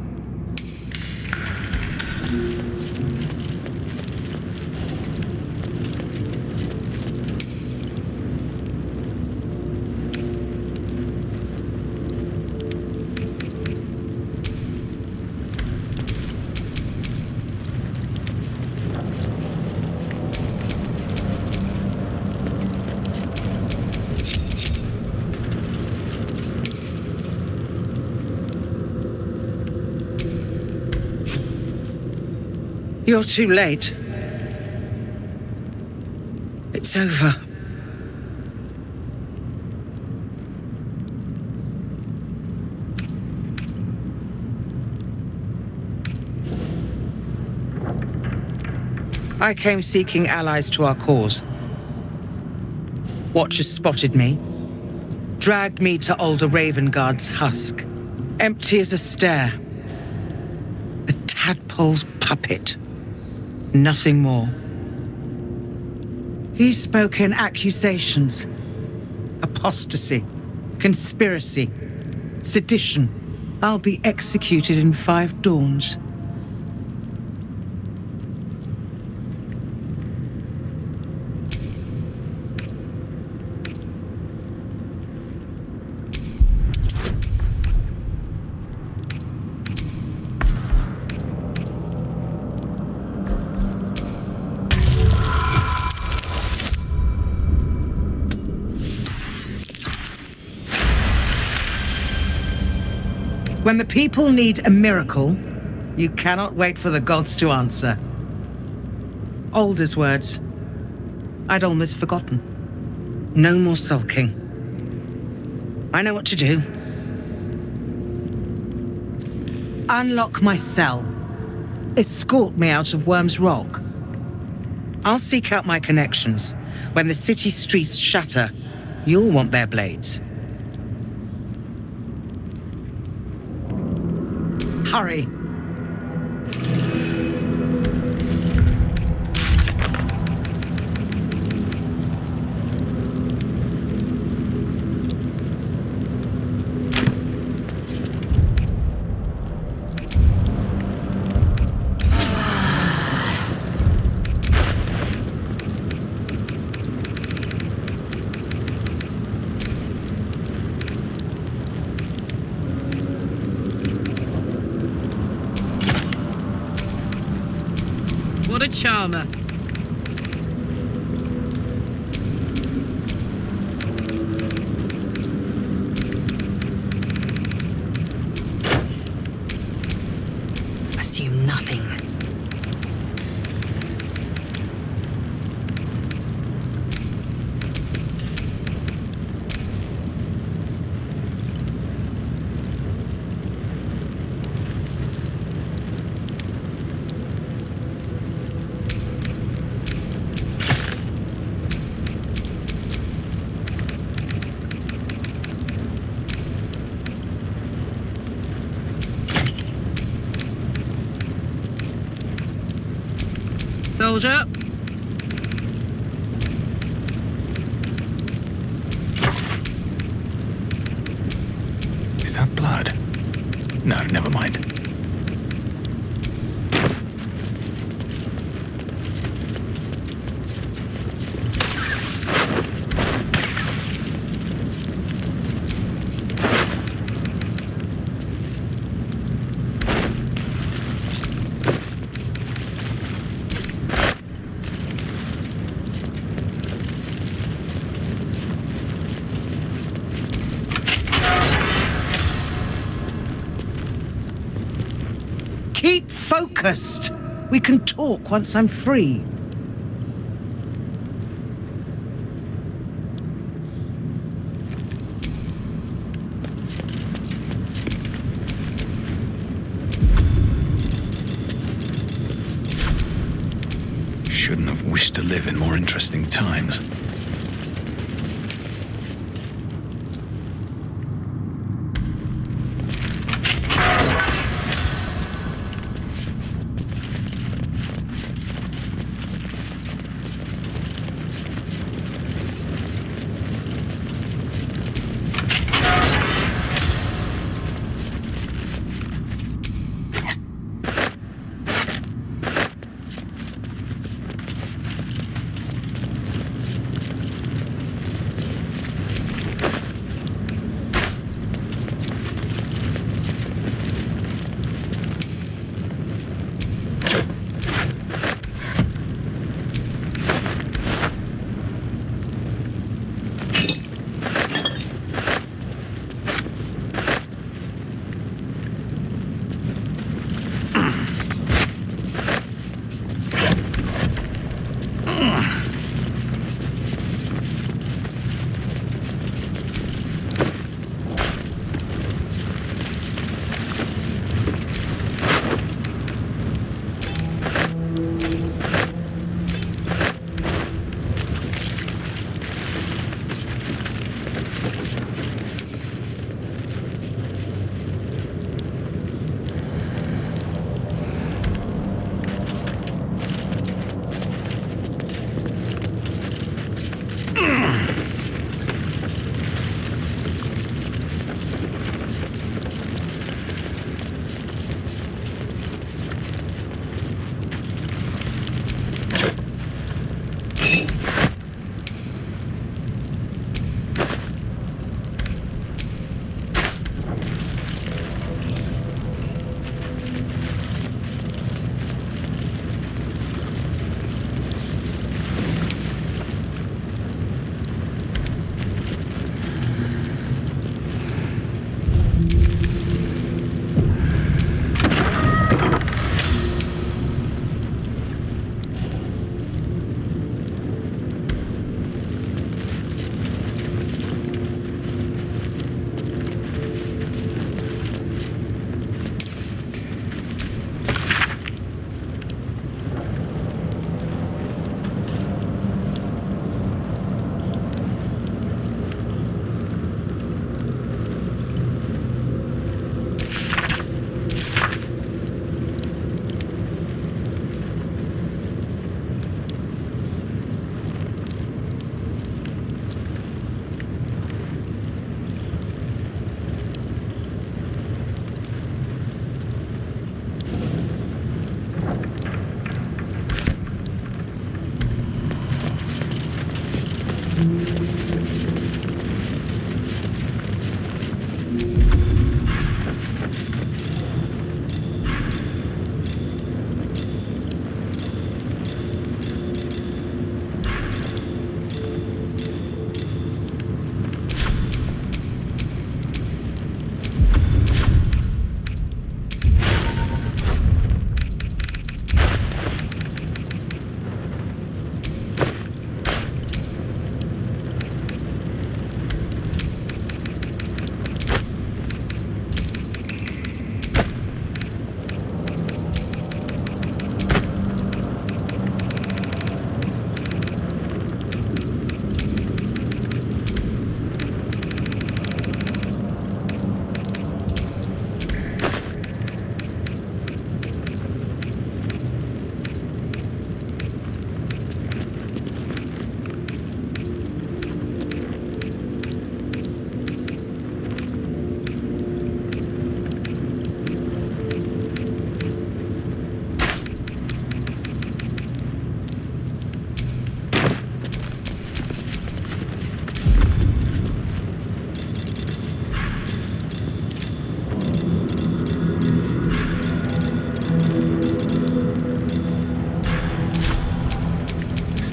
You're too late. It's over. I came seeking allies to our cause. Watchers spotted me, dragged me to Alder Ravengard's husk, empty as a stare. A tadpole's puppet. Nothing more. He spoke in accusations. Apostasy, conspiracy, sedition. I'll be executed in 5 dawns. When the people need a miracle, you cannot wait for the gods to answer. Alder's words. I'd almost forgotten. No more sulking. I know what to do. Unlock my cell. Escort me out of Worm's Rock. I'll seek out my connections. When the city streets shatter, you'll want their blades. Hurry. What a charmer. Assume nothing. Soldier. Is that blood? No, never mind. Keep focused. We can talk once I'm free. Shouldn't have wished to live in more interesting times.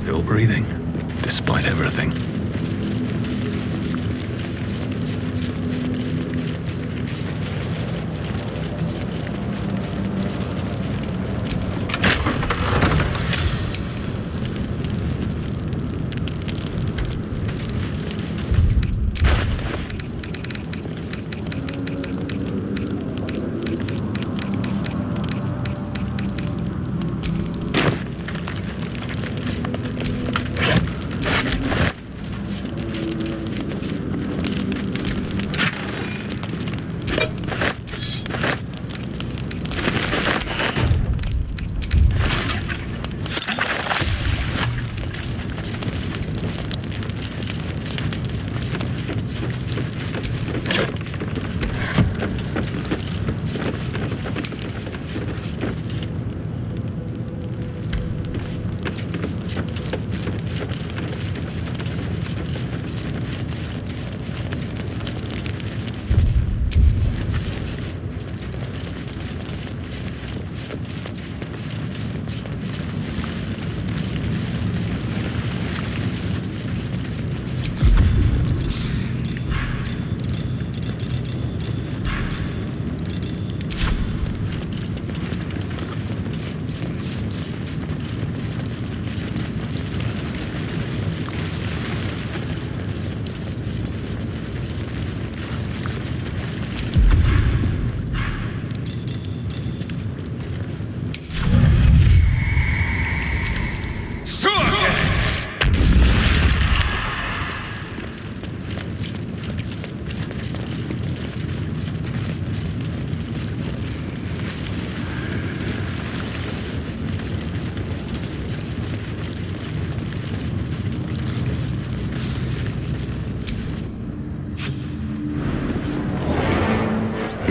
Still breathing, despite everything.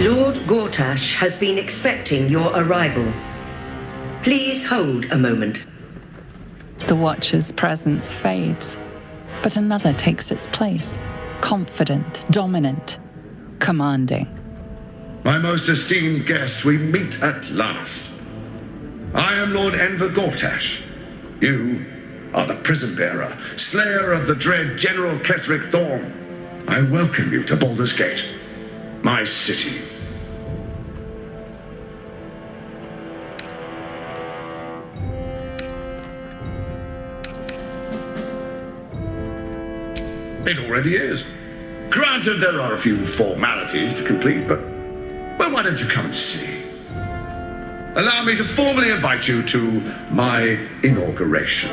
Lord Gortash has been expecting your arrival. Please hold a moment. The Watcher's presence fades, but another takes its place. Confident, dominant, commanding. My most esteemed guest, we meet at last. I am Lord Enver Gortash. You are the prison bearer, slayer of the dread General Ketheric Thorm. I welcome you to Baldur's Gate, my city. It already is. Granted, there are a few formalities to complete, but, well, why don't you come and see? Allow me to formally invite you to my inauguration.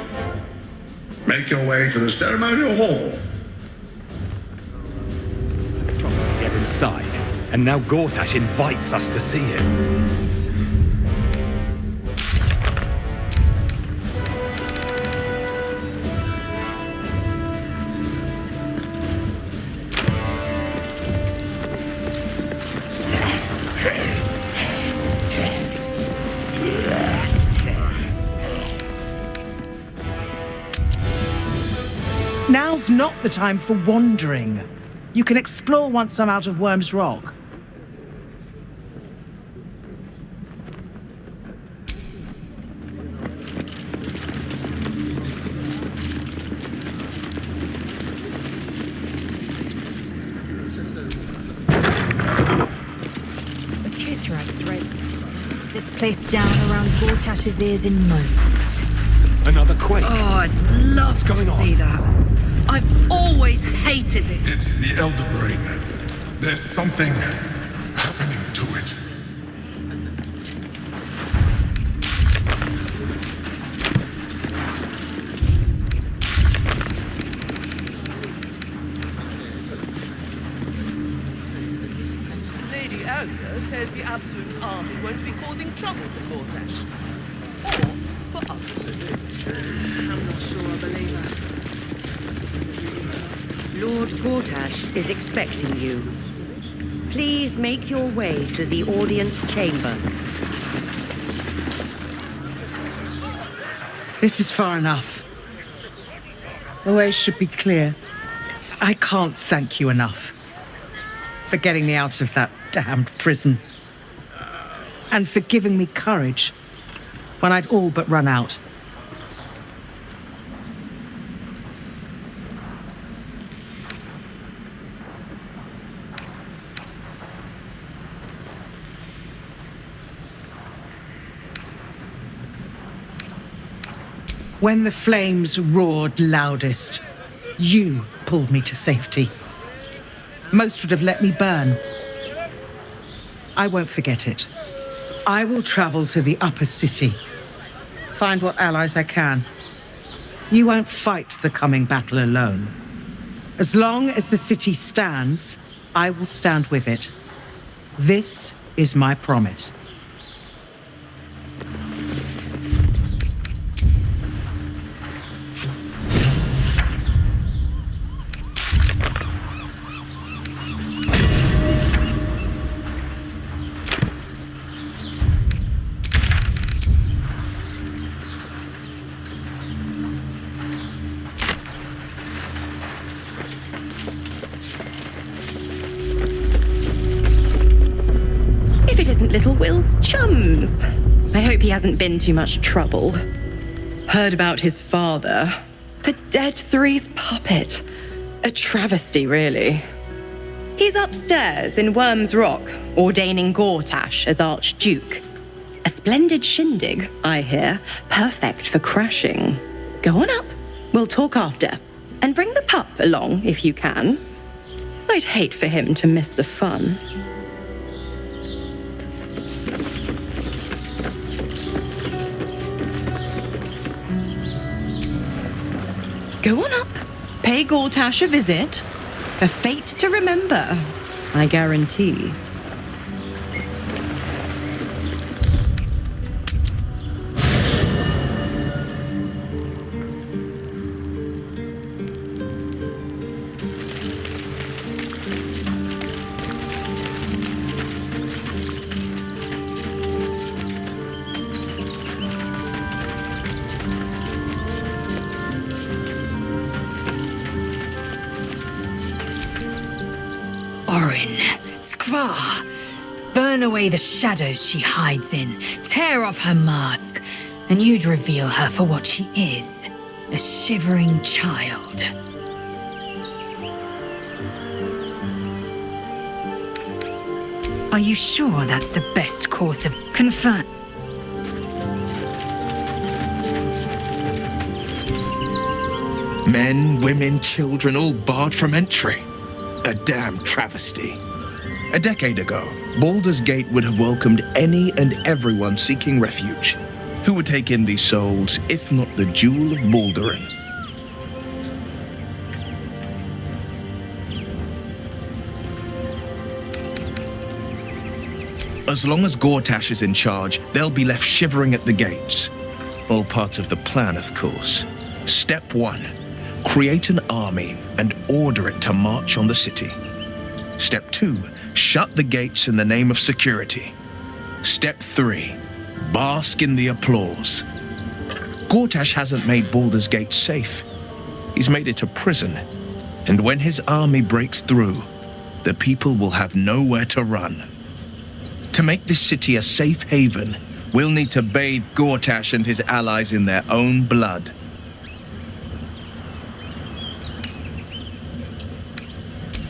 Make your way to the ceremonial hall. Trying to get inside, and now Gortash invites us to see him. Now's not the time for wandering. You can explore once I'm out of Worm's Rock. The Kithrak's ready. This place down around Gortash's ears in moments. Another quake. Oh, I'd love to see that. I've always hated this. It's the Elder Brain. There's something happening to it. Lady Alia says the Absolute's army won't be causing trouble for Gortash. Or for us. I'm not sure I believe her. Lord Gortash is expecting you. Please make your way to the audience chamber. This is far enough. The way should be clear. I can't thank you enough for getting me out of that damned prison. And for giving me courage when I'd all but run out. When the flames roared loudest, you pulled me to safety. Most would have let me burn. I won't forget it. I will travel to the upper city, find what allies I can. You won't fight the coming battle alone. As long as the city stands, I will stand with it. This is my promise. Little Will's chums. I hope he hasn't been too much trouble. Heard about his father. The Dead Three's puppet. A travesty, really. He's upstairs in Worm's Rock, ordaining Gortash as Archduke. A splendid shindig, I hear. Perfect for crashing. Go on up. We'll talk after. And bring the pup along, if you can. I'd hate for him to miss the fun. Go on up. Pay Gortash a visit. A fate to remember, I guarantee. Burn away the shadows she hides in, tear off her mask, and you'd reveal her for what she is, a shivering child. Are you sure that's the best course of confirm? Men, women, children, all barred from entry. A damn travesty. A decade ago, Baldur's Gate would have welcomed any and everyone seeking refuge. Who would take in these souls, if not the Jewel of Baldurin? As long as Gortash is in charge, they'll be left shivering at the gates. All part of the plan, of course. Step 1. Create an army and order it to march on the city. Step 2. Shut the gates in the name of security. Step 3. Bask in the applause. Gortash hasn't made Baldur's Gate safe. He's made it a prison. And when his army breaks through, the people will have nowhere to run. To make this city a safe haven, we'll need to bathe Gortash and his allies in their own blood.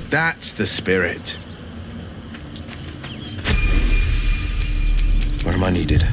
That's the spirit. Where am I needed?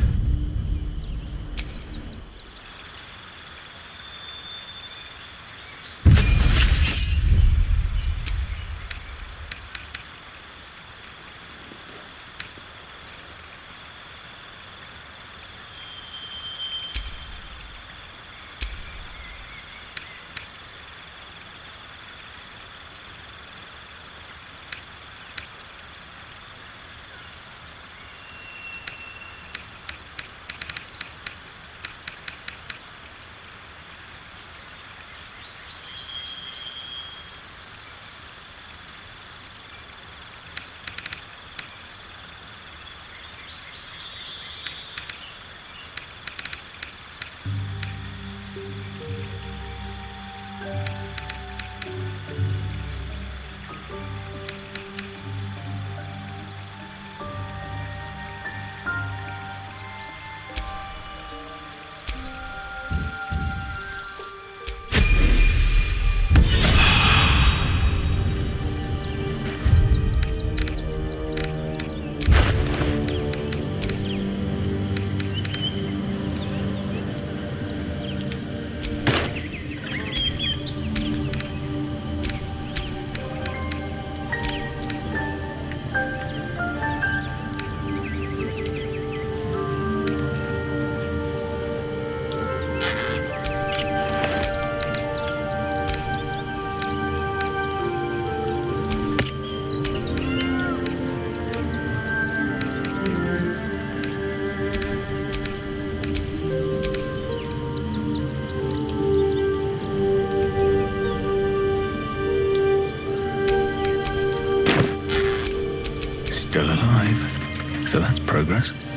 So that's progress.